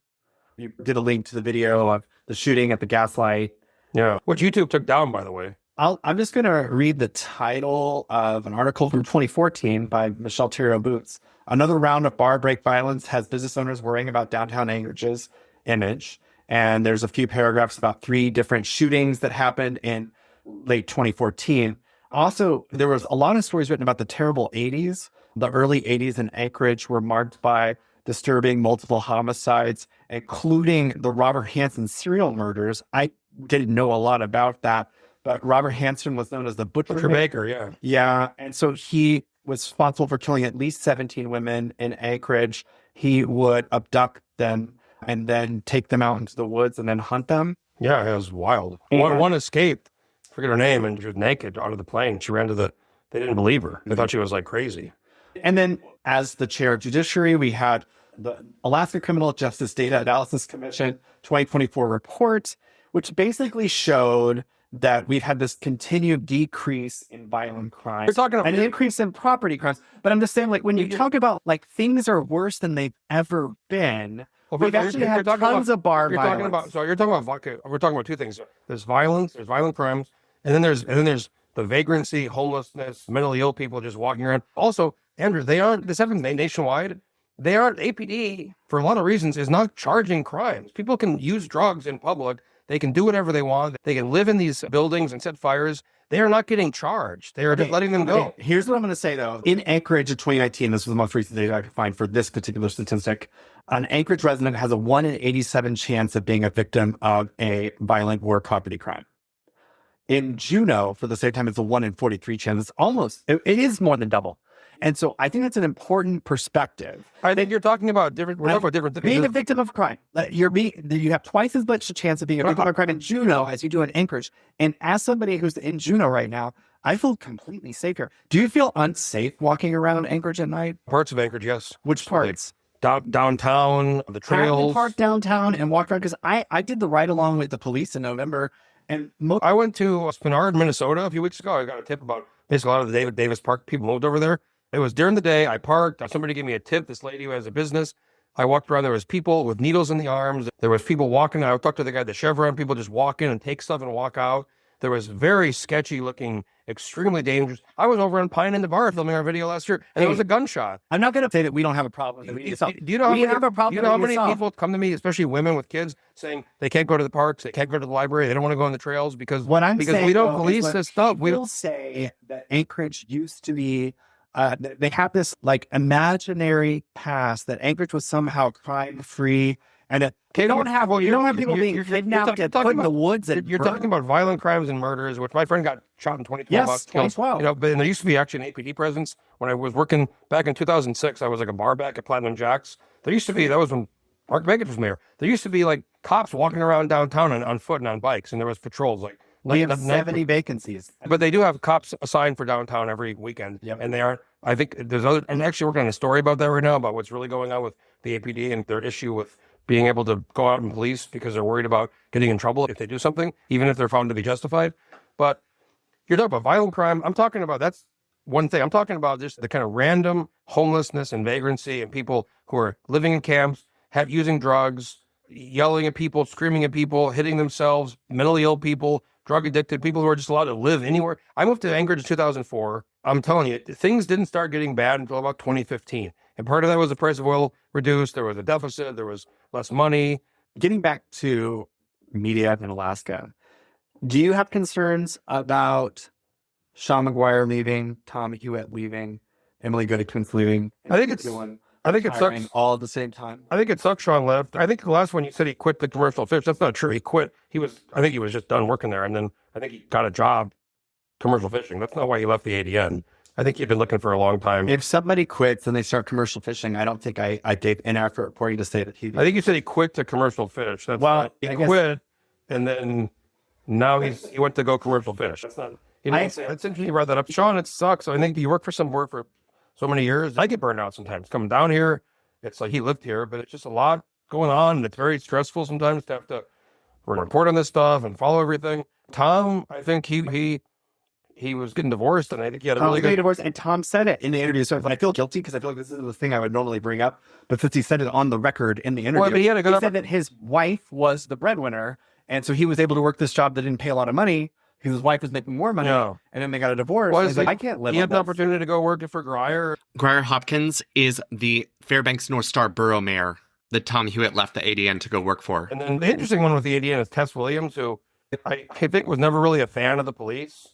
You did a link to the video of the shooting at the Gaslight. Yeah, which YouTube took down, by the way. I'm just going to read the title of an article from 2014 by Michelle Theriot Boots. Another round of bar break violence has business owners worrying about downtown Anchorage's image. And there's a few paragraphs about 3 different shootings that happened in late 2014. Also, there was a lot of stories written about the terrible 80s. The early 80s in Anchorage were marked by disturbing multiple homicides, including the Robert Hansen serial murders. I didn't know a lot about that. But Robert Hansen was known as the Butcher Baker, yeah. Yeah, and so he was responsible for killing at least 17 women in Anchorage. He would abduct them and then take them out into the woods and then hunt them. Yeah, it was wild. One escaped, forget her name, and she was naked out of the plane. She ran to they didn't believe her. They thought she was like crazy. And then as the chair of judiciary, we had the Alaska Criminal Justice Data Analysis Commission 2024 report, which basically showed that we've had this continued decrease in violent crime. You're talking about an increase in property crimes. But I'm just saying, like, when you talk about, like, things are worse than they've ever been, we've actually had tons of bar violence. We're talking about 2 things. There's violence, there's violent crimes, and then there's the vagrancy, homelessness, mentally ill people just walking around. Also, Andrew, this happens nationwide. They aren't, APD, for a lot of reasons, is not charging crimes. People can use drugs in public. They can do whatever they want. They can live in these buildings and set fires. They are not getting charged. They are just letting them go. Here's what I'm going to say, though. In Anchorage in 2019, this was the most recent data I could find for this particular statistic, an Anchorage resident has a 1 in 87 chance of being a victim of a violent or property crime. In Juneau, for the same time, it's a 1 in 43 chance. It is more than double. And so I think that's an important perspective. I think you're talking about different things. Being a victim of crime. You have twice as much a chance of being a victim of crime in Juneau as you do in Anchorage. And as somebody who's in Juneau right now, I feel completely safe here. Do you feel unsafe walking around Anchorage at night? Parts of Anchorage, yes. Which parts? Downtown, the trails. Park downtown and walk around, because I did the ride along with the police in November. And I went to Spinard, Minnesota a few weeks ago. I got a tip about basically a lot of the David Davis Park people moved over there. It was during the day. I parked. Somebody gave me a tip. This lady who has a business. I walked around. There was people with needles in the arms. There was people walking. I talked to the guy at the Chevron. People just walk in and take stuff and walk out. There was very sketchy looking, extremely dangerous. I was over in Pine in the Bar filming our video last year, and there was a gunshot. I'm not going to say that we don't have a problem. Do you know how many people come to me, especially women with kids, saying they can't go to the parks, they can't go to the library, they don't want to go on the trails because we don't police this stuff. We will say that Anchorage used to be. They have this like imaginary past that Anchorage was somehow crime-free, and that you don't have people being kidnapped and put in the woods. You're talking about violent crimes and murders, which my friend got shot in 2012. Yes, 2012. But there used to be actually an APD presence when I was working back in 2006. I was like a bar back at Platinum Jacks. There used to be, that was when Mark Baggett was mayor. There used to be like cops walking around downtown on foot and on bikes, and there was patrols like. We have 70 vacancies. But they do have cops assigned for downtown every weekend. Yep. And they aren't, I think there's I'm actually working on a story about that right now, about what's really going on with the APD and their issue with being able to go out and police because they're worried about getting in trouble if they do something, even if they're found to be justified. But You're talking about violent crime. I'm talking about, that's one thing. I'm talking about just the kind of random homelessness and vagrancy and people who are living in camps, using drugs, yelling at people, screaming at people, hitting themselves, mentally ill people, drug addicted, people who are just allowed to live anywhere. I moved to Anchorage in 2004. I'm telling you, things didn't start getting bad until about 2015. And part of that was the price of oil reduced. There was a deficit. There was less money. Getting back to media in Alaska, do you have concerns about Sean McGuire leaving, Tom Hewitt leaving, Emily Goodikins leaving? I think it sucks. All at the same time. I think it sucks Sean left. I think the last one you said he quit the commercial fish. That's not true. He quit. I think he was just done working there. And then I think he got a job commercial fishing. That's not why he left the ADN. I think he'd been looking for a long time. If somebody quits and they start commercial fishing, I don't think I gave inaccurate reporting to say that he did. I think you said he quit to commercial fish. He quit, and then now he went to go commercial fish. That's not. It's interesting you brought that up, Sean. It sucks. I think you work for somewhere for so many years. I get burned out sometimes coming down here. It's like he lived here, but it's just a lot going on, and it's very stressful sometimes to have to report on this stuff and follow everything. Tom, I think he was getting divorced, and I think he had a really good divorce. And Tom said it in the interview. So I feel guilty because I feel like this is the thing I would normally bring up, but since he said it on the record in the interview, well, but he said that his wife was the breadwinner, and so he was able to work this job that didn't pay a lot of money because his wife was making more money, and then they got a divorce. Well, he's like, I can't live. He had the opportunity to go work for Grier. Grier Hopkins is the Fairbanks North Star borough mayor that Tom Hewitt left the ADN to go work for. And then the interesting one with the ADN is Tess Williams, who I think was never really a fan of the police.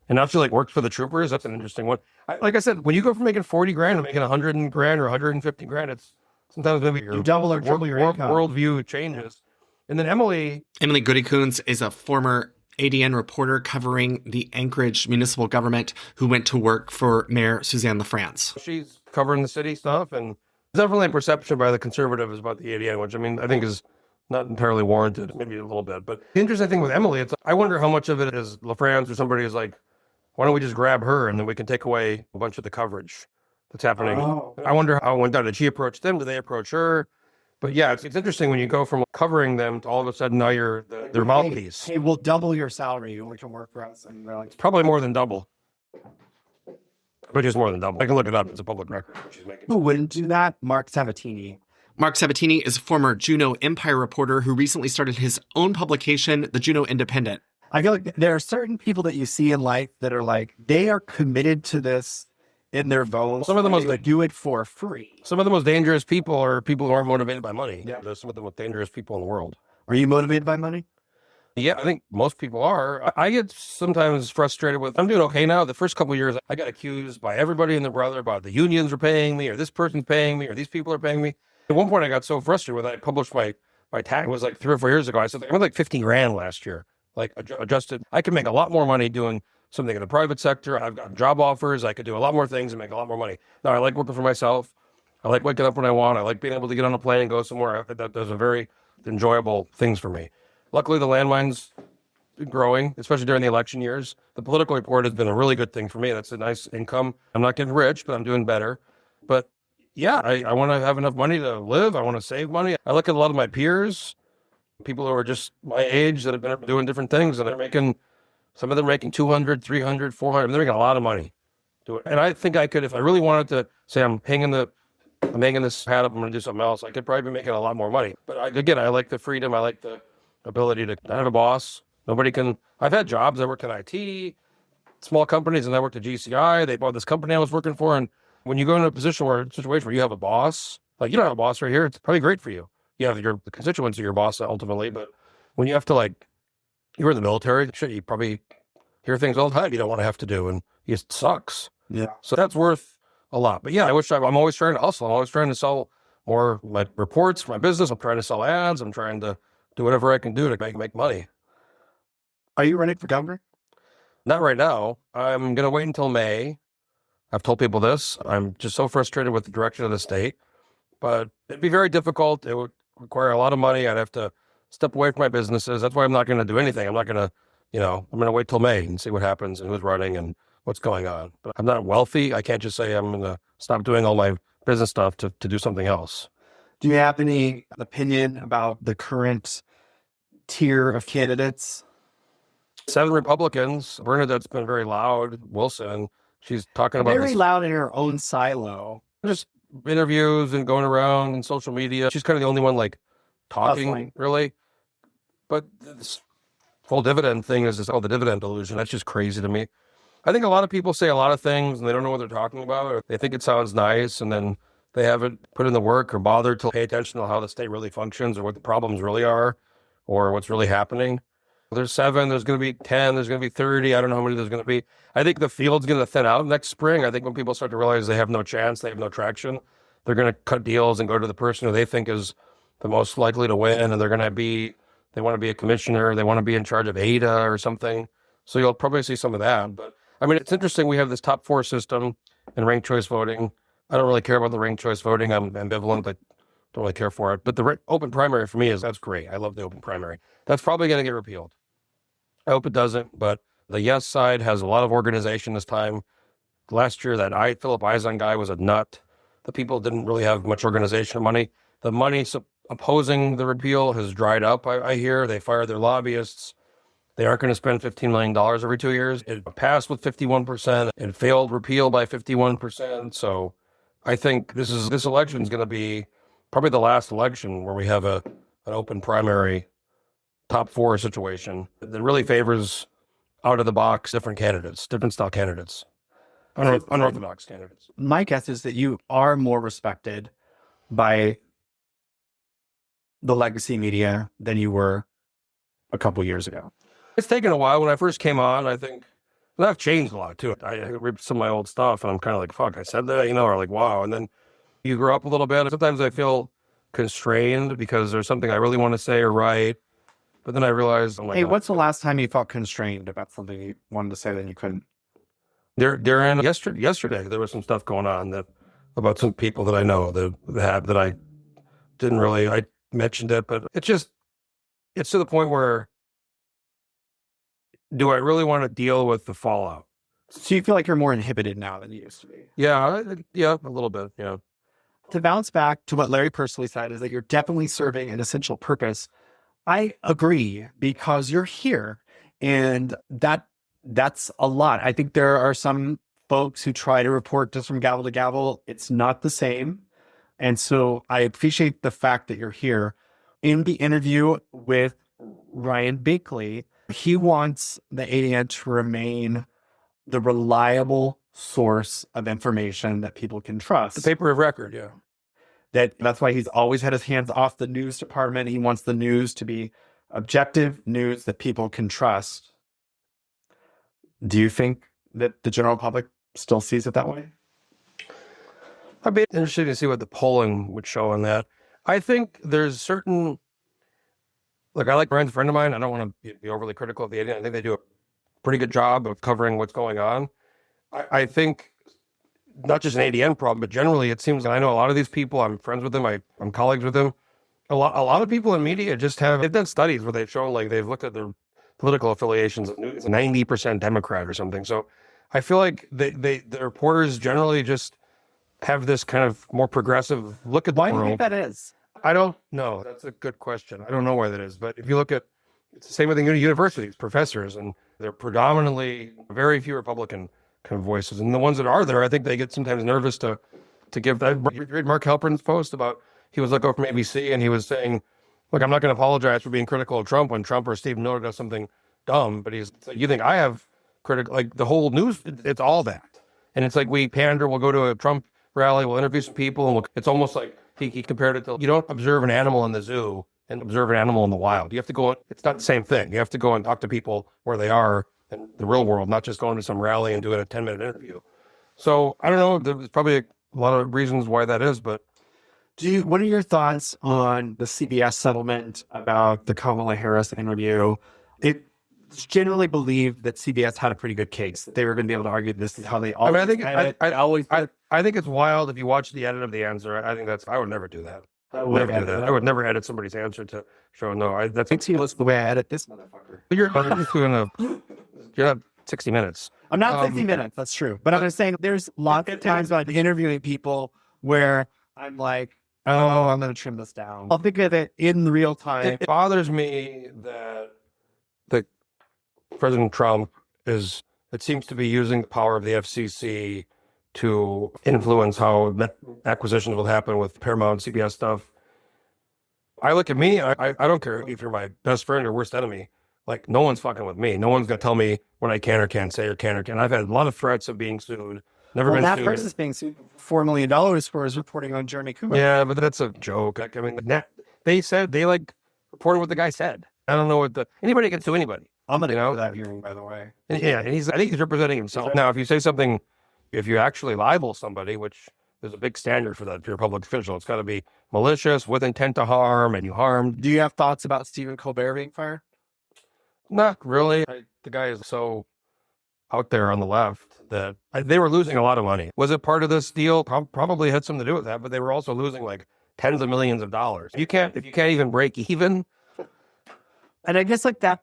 And now she works for the troopers. That's an interesting one. Like I said, when you go from making 40 grand to making 100 grand or 150 grand, it's sometimes maybe you double or triple your income. Worldview changes. And then Emily Goodikins is a former ADN reporter covering the Anchorage municipal government who went to work for Mayor Suzanne LaFrance. She's covering the city stuff, and there's definitely a perception by the conservatives about the ADN, which I think is not entirely warranted, maybe a little bit. But the interesting thing with Emily, I wonder how much of it is LaFrance or somebody is like, why don't we just grab her and then we can take away a bunch of the coverage that's happening. I wonder how it went down. Did she approach them? Did they approach her? But yeah, it's interesting when you go from covering them to all of a sudden now you're their mouthpiece. Hey, we'll double your salary. You can work for us. And they're like, it's probably more than double. But it's more than double. I can look it up. It's a public record. She's making. Who wouldn't do that? Mark Sabatini. Mark Sabatini is a former Juneau Empire reporter who recently started his own publication, the Juneau Independent. I feel like there are certain people that you see in life that are like, they are committed to this in their bones. Some of the most do it for free. Some of the most dangerous people are people who aren't motivated by money. Yeah. They're some of the most dangerous people in the world. Are you motivated by money? Yeah, I think most people are. I get sometimes frustrated with, I'm doing okay now. The first couple of years, I got accused by everybody and their brother about the unions are paying me, or this person's paying me, or these people are paying me. At one point, I got so frustrated with it, I published my tax. It was 3 or 4 years ago. I said, I made 50 grand last year. Adjusted. I could make a lot more money doing something in the private sector. I've got job offers. I could do a lot more things and make a lot more money. Now, I like working for myself. I like waking up when I want. I like being able to get on a plane and go somewhere. Those are very enjoyable things for me. Luckily, the landmine's growing, especially during the election years. The political report has been a really good thing for me. That's a nice income. I'm not getting rich, but I'm doing better. But yeah, I want to have enough money to live. I want to save money. I look at a lot of my peers, people who are just my age that have been doing different things, and some of them are making 200, 300, 400. They're making a lot of money. And I think I could, if I really wanted to say I'm hanging this hat up, I'm going to do something else, I could probably be making a lot more money. But I like the freedom. I like the ability to not have a boss. I've had jobs. I worked in IT, small companies, and I worked at GCI. They bought this company I was working for. And when you go into a situation where you have a boss, you don't have a boss right here, it's probably great for you. You have the constituents of your boss ultimately. But when you have to you're in the military, you probably hear things all the time you don't want to have to do. And it sucks. Yeah. So that's worth a lot. But yeah, I'm always trying to hustle. I'm always trying to sell more my reports for my business. I'm trying to sell ads. I'm trying to do whatever I can do to make money. Are you running for governor? Not right now. I'm going to wait until May. I've told people this. I'm just so frustrated with the direction of the state. But it'd be very difficult. It would require a lot of money. I'd have to step away from my businesses. That's why I'm not going to do anything. I'm not going to, I'm going to wait till May and see what happens and who's running and what's going on. But I'm not wealthy. I can't just say I'm going to stop doing all my business stuff to do something else. Do you have any opinion about the current tier of candidates? 7 Republicans. Bernadette's been very loud. Wilson, she's talking about Very loud in her own silo. just interviews and going around and social media. She's kind of the only one like talking, really. But this whole dividend thing is the dividend delusion. That's just crazy to me. I think a lot of people say a lot of things and they don't know what they're talking about, or they think it sounds nice and then they haven't put in the work or bothered to pay attention to how the state really functions or what the problems really are or what's really happening. There's 7, there's going to be 10, there's going to be 30. I don't know how many there's going to be. I think the field's going to thin out next spring. I think when people start to realize they have no chance, they have no traction, they're going to cut deals and go to the person who they think is the most likely to win. And they want to be a commissioner. They want to be in charge of ADA or something. So you'll probably see some of that. But I mean, it's interesting. We have this top 4 system and ranked choice voting. I don't really care about the ranked choice voting. I'm ambivalent. I don't really care for it. But the open primary for me that's great. I love the open primary. That's probably going to get repealed. I hope it doesn't, but the yes side has a lot of organization this time. Last year, that Philip Eisen guy was a nut. The people didn't really have much organization or money. The money opposing the repeal has dried up, I hear. They fired their lobbyists. They aren't going to spend $15 million every 2 years. It passed with 51%. It failed repeal by 51%. So I think this election is going to be probably the last election where we have an open primary top 4 situation that really favors out of the box different candidates, different style candidates, unorthodox candidates. My guess is that you are more respected by the legacy media than you were a couple years ago. It's taken a while. When I first came on, I think, and I've changed a lot too. I read some of my old stuff and I'm kind of like, fuck, I said that, or like, wow. And then you grow up a little bit. Sometimes I feel constrained because there's something I really want to say or write. But then I realized, oh my God. What's the last time you felt constrained about something you wanted to say that you couldn't? During yesterday, there was some stuff going on about some people that I know that I didn't really, I mentioned it, but it's to the point where, do I really want to deal with the fallout? So you feel like you're more inhibited now than you used to be? Yeah, a little bit, yeah. To bounce back to what Larry personally said is that you're definitely serving an essential purpose. I agree, because you're here, and that's a lot. I think there are some folks who try to report just from gavel to gavel. It's not the same. And so I appreciate the fact that you're here. In the interview with Ryan Binkley, he wants the ADN to remain the reliable source of information that people can trust. The paper of record, yeah. That's why he's always had his hands off the news department. He wants the news to be objective news that people can trust. Do you think that the general public still sees it that way? I'd be interested to see what the polling would show on that. I think there's certain, look, I like Ryan's a friend of mine. I don't want to be overly critical of the ADN. I think they do a pretty good job of covering what's going on. I think not just an ADN problem, but generally it seems, I know a lot of these people, I'm friends with them, I'm colleagues with them. A lot of people in media they've done studies where they've shown, like, they've looked at their political affiliations, 90% Democrat or something. So I feel like the reporters generally just have this kind of more progressive look at the world. Why do you think that is? I don't know. That's a good question. I don't know why that is. But if you look at, it's the same with the universities, professors, and they're predominantly very few Republican kind of voices. And the ones that are there, I think they get sometimes nervous to give that. You read Mark Halpern's post about, he was let go from ABC and he was saying, look, I'm not going to apologize for being critical of Trump when Trump or Steve Miller does something dumb. But he's like, you think I have critical, like the whole news, it's all that. And it's like we pander, we'll go to a Trump rally, we'll interview some people, and it's almost like he compared it to, you don't observe an animal in the zoo and observe an animal in the wild. You have to go, it's not the same thing. You have to go and talk to people where they are in the real world, not just going to some rally and doing a 10-minute interview. So I don't know, there's probably a lot of reasons why that is, but. What are your thoughts on the CBS settlement about the Kamala Harris interview? It's generally believed that CBS had a pretty good case. They were going to be able to argue this is how they always I think it's wild if you watch the edit of the answer. I think I would never do that. I would never edit somebody's answer to show no. That's the way I edit this motherfucker. You're not 60 Minutes. I'm not 60 Minutes. That's true. But I'm just saying there's lots of times when I'm interviewing people where I'm like, oh, I'm going to trim this down. I'll think of it in real time. It bothers me that the President Trump it seems to be using the power of the FCC to influence how acquisitions will happen with Paramount, CBS stuff. I look at me, I don't care if you're my best friend or worst enemy. Like, no one's fucking with me. No one's going to tell me what I can or can't say or can or can't. I've had a lot of threats of being sued. Never been that sued. person's being sued for $4 million for his reporting on Jeremy Cooper. Yeah, but that's a joke. I mean, they said they reported what the guy said. I don't know what anybody can sue anybody. I'm going to go to that hearing, by the way. And I think he's representing himself. Now, if you say something, if you actually libel somebody, which there's a big standard for that if you're a public official, it's got to be malicious, with intent to harm, and you harmed. Do you have thoughts about Stephen Colbert being fired? Not really. The guy is so out there on the left that they were losing a lot of money. Was it part of this deal? Probably had something to do with that, but they were also losing like tens of millions of dollars. If you can't even break even. And I guess like that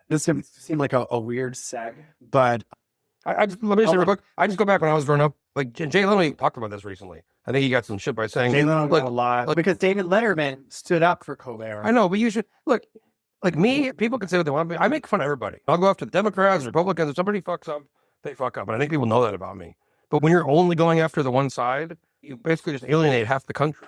this seemed like a weird seg, but let me say real quick. I just go back when I was growing up. Like Jay Leno talked about this recently. I think he got some shit by saying Jay Leno got a lot because David Letterman stood up for Colbert. I know, but you should look. Like me, people can say what they want, but I make fun of everybody. I'll go after the Democrats, Republicans. If somebody fucks up, they fuck up. And I think people know that about me. But when you're only going after the one side, you basically just alienate half the country.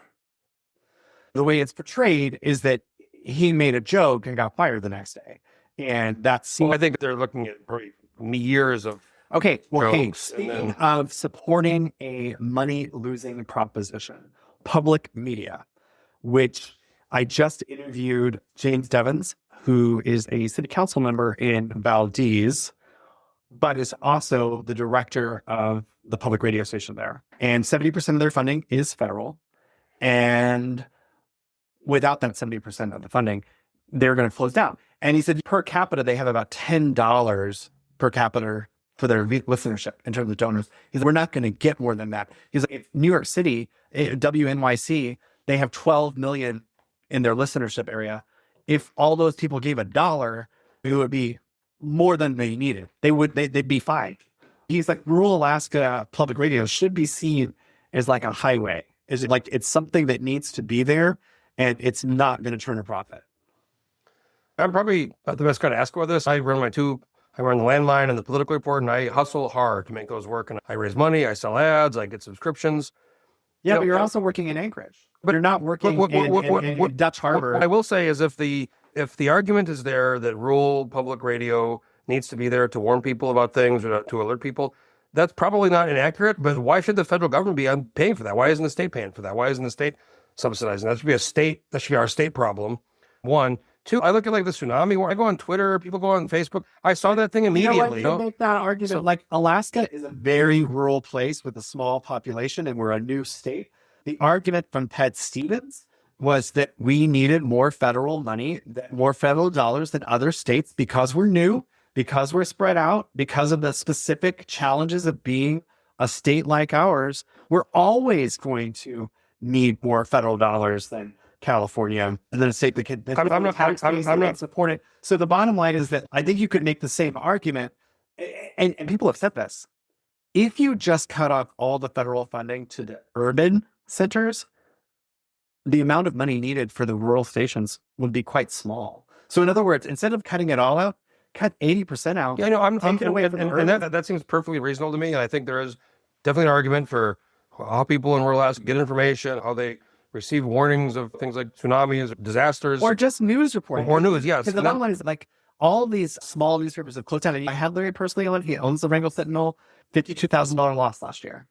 The way it's portrayed is that he made a joke and got fired the next day. And that's... Well, I think they're looking at probably years of... Okay, well, speaking of supporting a money-losing proposition, public media, which I just interviewed James Devins, who is a city council member in Valdez, but is also the director of the public radio station there. And 70% of their funding is federal. And without that 70% of the funding, they're going to close down. And he said per capita, they have about $10 per capita for their listenership in terms of donors. He said, we're not going to get more than that. He's like, if New York City, WNYC, they have 12 million in their listenership area. If all those people gave $1, it would be more than they needed. They'd be fine. He's like, rural Alaska public radio should be seen as like a highway. Is it like it's something that needs to be there and it's not going to turn a profit? I'm probably not the best guy to ask about this. I run the Landmine and the political report, and I hustle hard to make those work. And I raise money, I sell ads, I get subscriptions. Yeah, but you're also working in Anchorage. But you're not working in Dutch Harbor. What I will say is if the argument is there that rural public radio needs to be there to warn people about things or to alert people, that's probably not inaccurate. But why should the federal government be paying for that? Why isn't the state paying for that? Why isn't the state subsidizing? That should be our state problem. One. Two, I look at like the tsunami war. I go on Twitter, people go on Facebook. I saw that thing immediately. You make that argument. So, like Alaska is a very rural place with a small population, and we're a new state. The argument from Ted Stevens was that we needed more federal money, more federal dollars than other states because we're new, because we're spread out, because of the specific challenges of being a state like ours. We're always going to need more federal dollars than California, and then a state that can I'm not support it. So the bottom line is that I think you could make the same argument, and people have said this. If you just cut off all the federal funding to the urban centers, the amount of money needed for the rural stations would be quite small. So in other words, instead of cutting it all out, cut 80% out. Yeah, I know. I'm away from and that seems perfectly reasonable to me. And I think there is definitely an argument for how people in rural Alaska get information, how they receive warnings of things like tsunamis, disasters. Or just news reporting. Or news, yes. Because the bottom line is like all these small newspapers have closed down. I had Larry personally on. He owns the Wrangell Sentinel, $52,000 loss last year.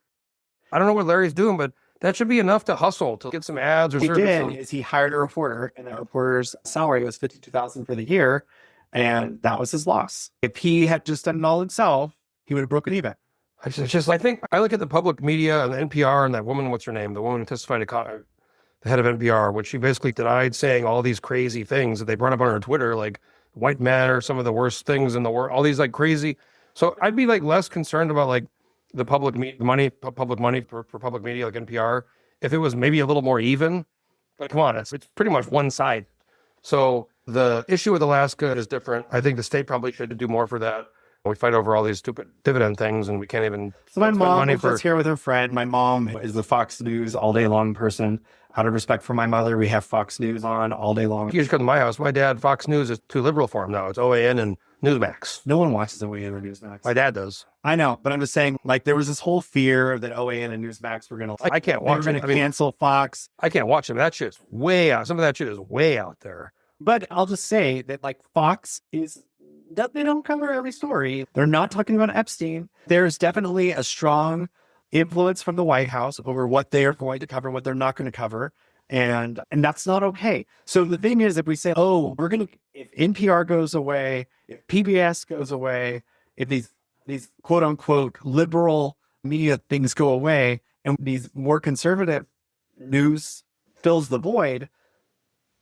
I don't know what Larry's doing, but that should be enough to hustle, to get some ads or something. He hired a reporter, and that reporter's salary was $52,000 for the year, and that was his loss. If he had just done it all himself, he would have broken even. I think I look at the public media and the NPR and that woman, what's her name? The woman who testified to the head of NPR, which she basically denied saying all these crazy things that they brought up on her Twitter, like white men are some of the worst things in the world, all these like crazy. So I'd be like less concerned about like the public money for public media like NPR if it was maybe a little more even. But come on, it's pretty much one side. So the issue with Alaska is different. I think the state probably should do more for that. We fight over all these stupid dividend things, and we can't even. So my mom was just here with her friend. My mom is the Fox News all day long person. Out of respect for my mother, we have Fox News on all day long. You just come to my house. My dad, Fox News is too liberal for him now. It's OAN and Newsmax. No one watches OAN or Newsmax. My dad does. I know, but I'm just saying, like, there was this whole fear that OAN and Newsmax were going to, I can't watch it. cancel Fox. I can't watch them. That shit's way out. Some of that shit is way out there. But I'll just say that, like, Fox they don't cover every story. They're not talking about Epstein. There's definitely a strong influence from the White House over what they are going to cover, what they're not going to cover. And that's not okay. So the thing is, if we say, oh, if NPR goes away, if PBS goes away, if these quote unquote liberal media things go away, and these more conservative news fills the void,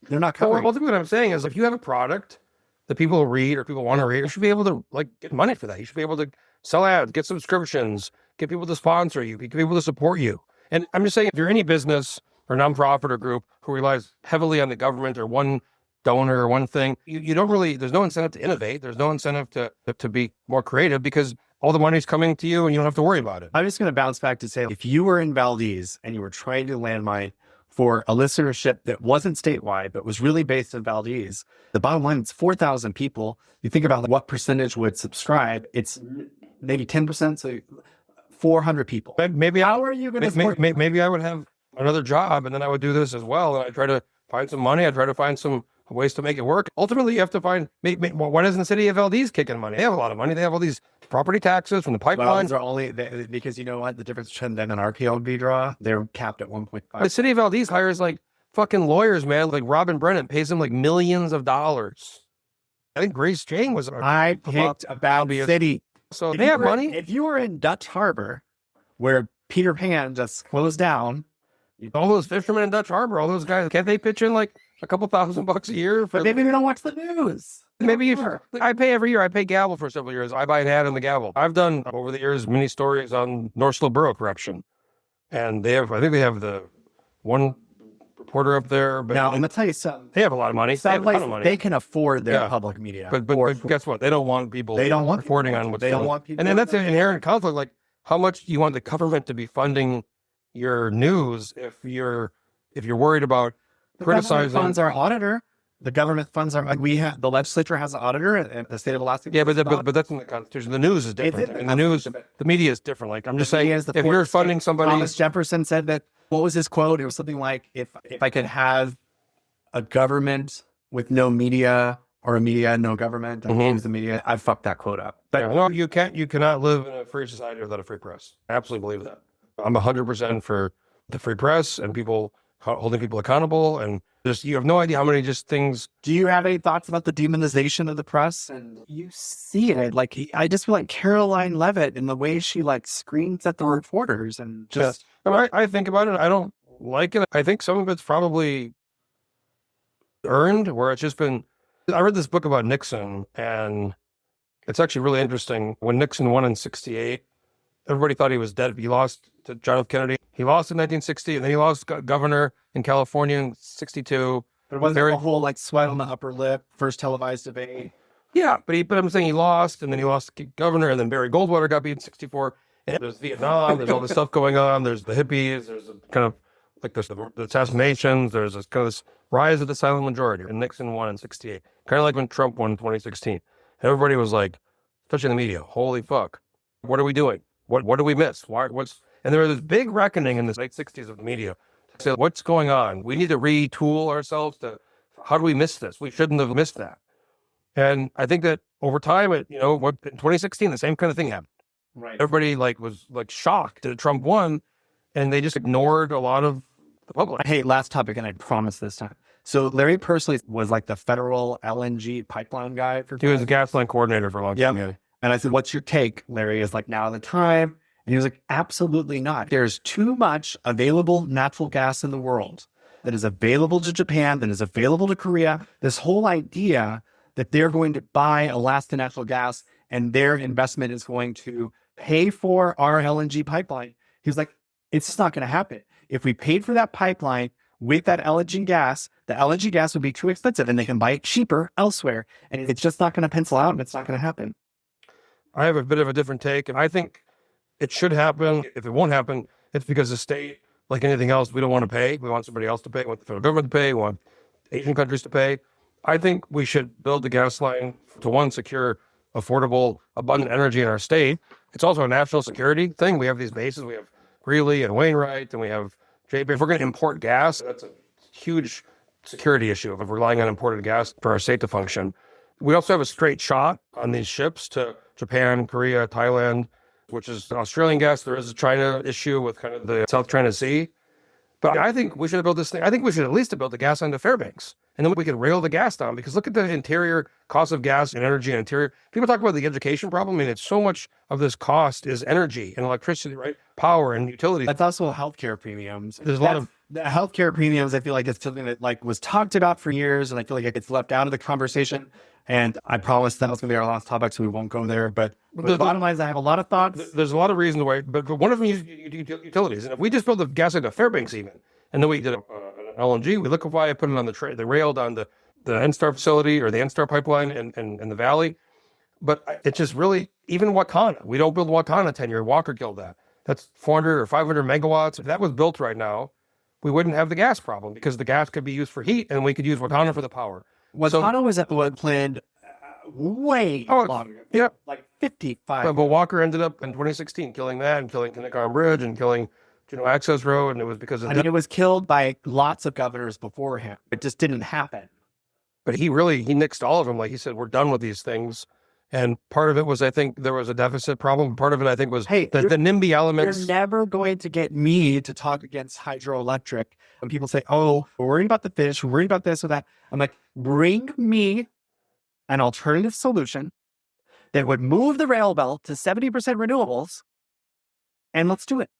they're not covering. Well, what I'm saying is, if you have a product that people read or people want to read, you should be able to like get money for that. You should be able to sell ads, get subscriptions, get people to sponsor you, get people to support you. And I'm just saying, if you're any business or nonprofit or group who relies heavily on the government or one donor or one thing, you don't really, there's no incentive to innovate. There's no incentive to be more creative because all the money's coming to you and you don't have to worry about it. I'm just going to bounce back to say, if you were in Valdez and you were trying to landmine for a listenership that wasn't statewide, but was really based in Valdez, the bottom line is 4,000 people. You think about what percentage would subscribe, it's maybe 10%, so 400 people. Maybe how are you going to maybe I would have another job and then I would do this as well. And I try to find some money. I try to find some ways to make it work. Ultimately, you have to find, why doesn't the city of Valdez kick in money? They have a lot of money. They have all these property taxes from the pipelines. Well, are only because you know what? The difference between them and our PLB draw, they're capped at 1.5. The city of Valdez hires like fucking lawyers, man. Like Robin Brennan pays them like millions of dollars. I think Grace Chang was. I picked about city. So they have money. If you were in Dutch Harbor, where Peter Pan just closed down, all those fishermen in Dutch Harbor, all those guys, can't they pitch in like a couple $1,000 a year? But maybe they don't watch the news. Maybe I pay every year. I pay Gavel for several years. I buy an ad in the Gavel. I've done over the years many stories on North Slope Borough corruption, and I think they have the one reporter up there. But now I'm gonna tell you something. They have a lot of money. They have a ton of money. They can afford their public media. But guess what? They don't want people. They don't want reporting on what's they don't want people. And then that's an inherent conflict. Like, how much do you want the government to be funding your news if you're worried about criticizing? The government funds our auditor. The government funds our. The legislature has an auditor in the state of Alaska. Yeah, but that's in the Constitution. The news is different. And the news, the media is different. Like, I'm just saying, if you're funding somebody, Thomas Jefferson said that. What was his quote? It was something like, "If I could have a government with no media or a media and no government, I'd use the media." I fucked that quote up. But no, you cannot live in a free society without a free press. I absolutely believe that. I'm 100% for the free press and people holding people accountable, and you have no idea how many just things. Do you have any thoughts about the demonization of the press? And you see it, like, I just feel like Caroline Levitt in the way she like screams at the reporters and just. Yeah. I think about it. I don't like it. I think some of it's probably earned, where it's just been. I read this book about Nixon, and it's actually really interesting. When Nixon won in '68, everybody thought he was dead. He lost to John F. Kennedy. He lost in 1960, and then he lost governor in California in '62. But wasn't there a whole like sweat on the upper lip, first televised debate? Yeah, but I'm saying he lost, and then he lost governor, and then Barry Goldwater got beat in '64. And there's Vietnam, there's all this stuff going on. There's the hippies, there's a kind of like the assassinations. There's this kind of this rise of the silent majority. And Nixon won in '68, kind of like when Trump won in 2016. Everybody was like, especially in the media, holy fuck, what are we doing? What do we miss? And there was this big reckoning in the late '60s of the media to say, what's going on? We need to retool ourselves how do we miss this? We shouldn't have missed that. And I think that over time, in 2016, the same kind of thing happened. Right. Everybody was shocked that Trump won, and they just ignored a lot of the public. Hey, last topic, and I promise this time. So Larry Persley was like the federal LNG pipeline guy. He was a gas line coordinator for a long time. Yeah. And I said, what's your take, Larry? Is like, now the time. And he was like, absolutely not. There's too much available natural gas in the world that is available to Japan, that is available to Korea. This whole idea that they're going to buy Alaska natural gas and their investment is going to pay for our LNG pipeline. He was like, it's just not going to happen. If we paid for that pipeline with that LNG gas, the LNG gas would be too expensive and they can buy it cheaper elsewhere. And it's just not going to pencil out and it's not going to happen. I have a bit of a different take. And I think it should happen. If it won't happen, it's because the state, like anything else, we don't want to pay. We want somebody else to pay. We want the federal government to pay. We want Asian countries to pay. I think we should build the gas line to, one, secure affordable, abundant energy in our state. It's also a national security thing. We have these bases. We have Greeley and Wainwright, and we have JP. If we're going to import gas, that's a huge security issue of relying on imported gas for our state to function. We also have a straight shot on these ships to Japan, Korea, Thailand, which is Australian gas. There is a China issue with kind of the South China Sea. But I think we should have built this thing. I think we should at least have built the gas line to Fairbanks. And then we could rail the gas down, because look at the interior cost of gas and energy and interior. People talk about the education problem. I mean, it's so much of this cost is energy and electricity, right? Power and utilities. That's also healthcare premiums. There's a lot of the healthcare premiums. I feel like it's something that like was talked about for years, and I feel like it gets left out of the conversation. And I promised that was going to be our last topic, so we won't go there. But the bottom line is I have a lot of thoughts. There's a lot of reasons why, but one of them is utilities. And if we just built the gas line to Fairbanks even, and then we did an LNG, we liquefy it, put it on the rail down the NSTAR facility or the NSTAR pipeline in the valley. But it's just really, even Wakana, we don't build Wakana 10-year. Walker killed that. That's 400 or 500 megawatts. If that was built right now, we wouldn't have the gas problem, because the gas could be used for heat and we could use Wakana for the power. Wakana was planned way longer. Yeah. Like 55. But Walker ended up in 2016 killing that and killing Kinnicon Bridge and killing Access Road, and it was because of it was killed by lots of governors before him. It just didn't happen. But he nixed all of them. Like he said, we're done with these things. And part of it was, I think, there was a deficit problem. Part of it, I think, was the NIMBY elements. You're never going to get me to talk against hydroelectric. When people say, oh, we're worried about the fish, we're worried about this or that. I'm like, bring me an alternative solution that would move the rail belt to 70% renewables, and let's do it.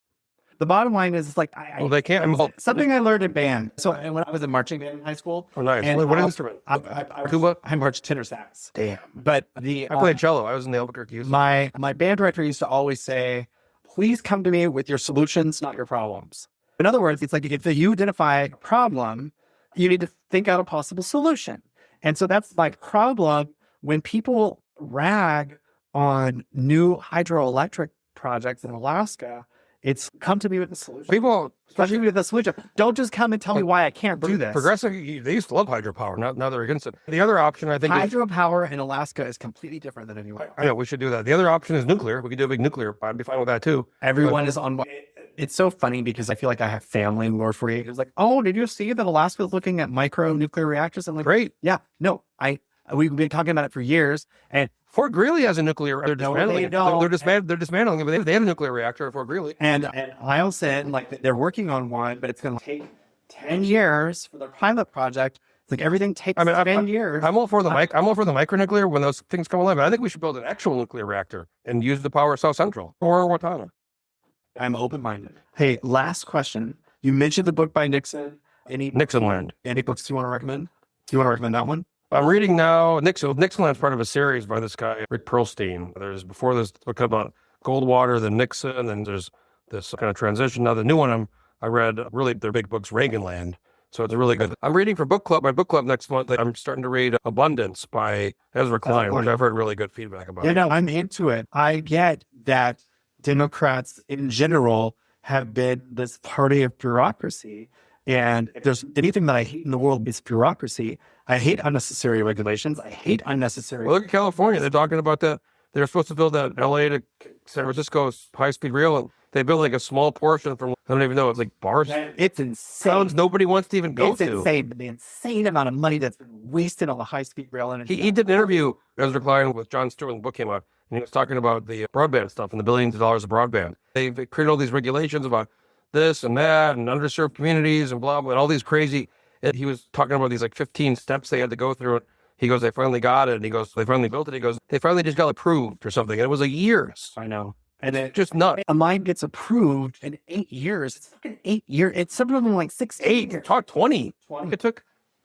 The bottom line is, like, they can't. Something I learned in band. So when I was in marching band in high school. Oh, nice. And what instrument? Tuba. I marched tenor sax. Damn. But I played cello. I was in the Albuquerque youth. My band director used to always say, please come to me with your solutions, not your problems. In other words, it's like, if you identify a problem, you need to think out a possible solution. And so that's my problem when people rag on new hydroelectric projects in Alaska. It's come to me with a solution. People, especially with a solution. Don't just come and tell me why I can't do this. Progressive, they used to love hydropower. Now they're against it. The other option, I think, hydropower in Alaska is completely different than anywhere else. I know, we should do that. The other option is nuclear. We could do a big nuclear. I'd be fine with that too. Everyone is on. It's so funny because I feel like I have family in North Korea. It's like, oh, did you see that Alaska is looking at micro nuclear reactors? I'm like, great. Yeah, no, we've been talking about it for years. And Fort Greely has a nuclear reactor. They're dismantling it, but they have a nuclear reactor at Fort Greely. And Eielson, like, they're working on one, but it's going to take 10 years for their pilot project. It's like everything takes 10 years. I'm all for the micronuclear when those things come alive. I think we should build an actual nuclear reactor and use the power of South Central or Watana. I'm open-minded. Hey, last question. You mentioned the book by Nixon. Nixonland. Any books you want to recommend? Do you want to recommend that one? I'm reading now Nixonland's part of a series by this guy, Rick Perlstein. There's before this book about Goldwater, then Nixon, and there's this kind of transition. Now the new one I read, really their big book's Reaganland. So it's really good. I'm reading for book club. My book club next month, I'm starting to read Abundance by Ezra Klein, which I've heard really good feedback about. Yeah, no, I'm into it. I get that Democrats in general have been this party of bureaucracy. And if there's anything that I hate in the world, it's bureaucracy. I hate unnecessary regulations. I hate unnecessary. Well, look at California. They're talking about that. They're supposed to build that LA to San Francisco high-speed rail, and they built like a small portion from, I don't even know, it's like bars. It's insane. Towns nobody wants to even go to. It's insane. The insane amount of money that's been wasted on the high-speed rail. And he did an interview, Ezra Klein, with Jon Stewart when the book came out, and he was talking about the broadband stuff and the billions of dollars of broadband. They created all these regulations about this and that and underserved communities and blah, blah, and all these crazy. And he was talking about these like 15 steps they had to go through. He goes, they finally got it. And he goes, they finally built it. He goes, they finally just got approved or something. And it was like years. I know. And it just nuts. A mine gets approved in 8 years. It's fucking 8 years. It's something like 6 years. Talk 20. It took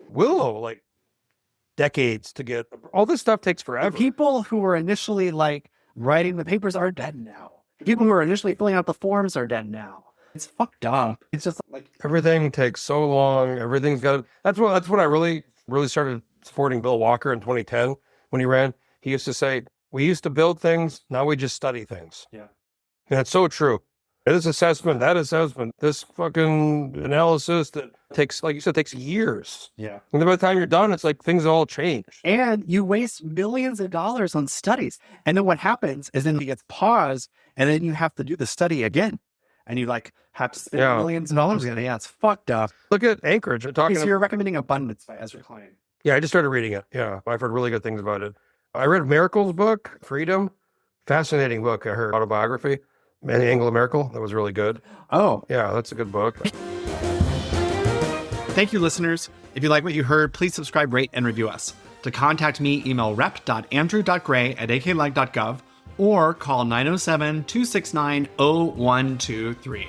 Willow like decades to get. All this stuff takes forever. The people who were initially like writing the papers are dead now. People who were initially filling out the forms are dead now. It's fucked up. It's just like everything takes so long. Everything's got. That's what I really started supporting Bill Walker in 2010 when he ran. He used to say, "We used to build things. Now we just study things." Yeah, and it's so true. this assessment, that assessment, this fucking analysis that takes, like you said, takes years. Yeah. And then by the time you're done, it's like things all change. And you waste millions of dollars on studies. And then what happens is then it gets paused, and then you have to do the study again. And you like have to spend millions of dollars again. Yeah, it's fucked up. Look at Anchorage. So you're recommending Abundance by Ezra Klein. Yeah, I just started reading it. Yeah, I've heard really good things about it. I read Miracle's book, Freedom. Fascinating book. I heard autobiography. Man, the Angle of Miracle. That was really good. Oh. Yeah, that's a good book. Thank you, listeners. If you like what you heard, please subscribe, rate, and review us. To contact me, email rep.andrew.gray@aklag.gov or call 907-269-0123.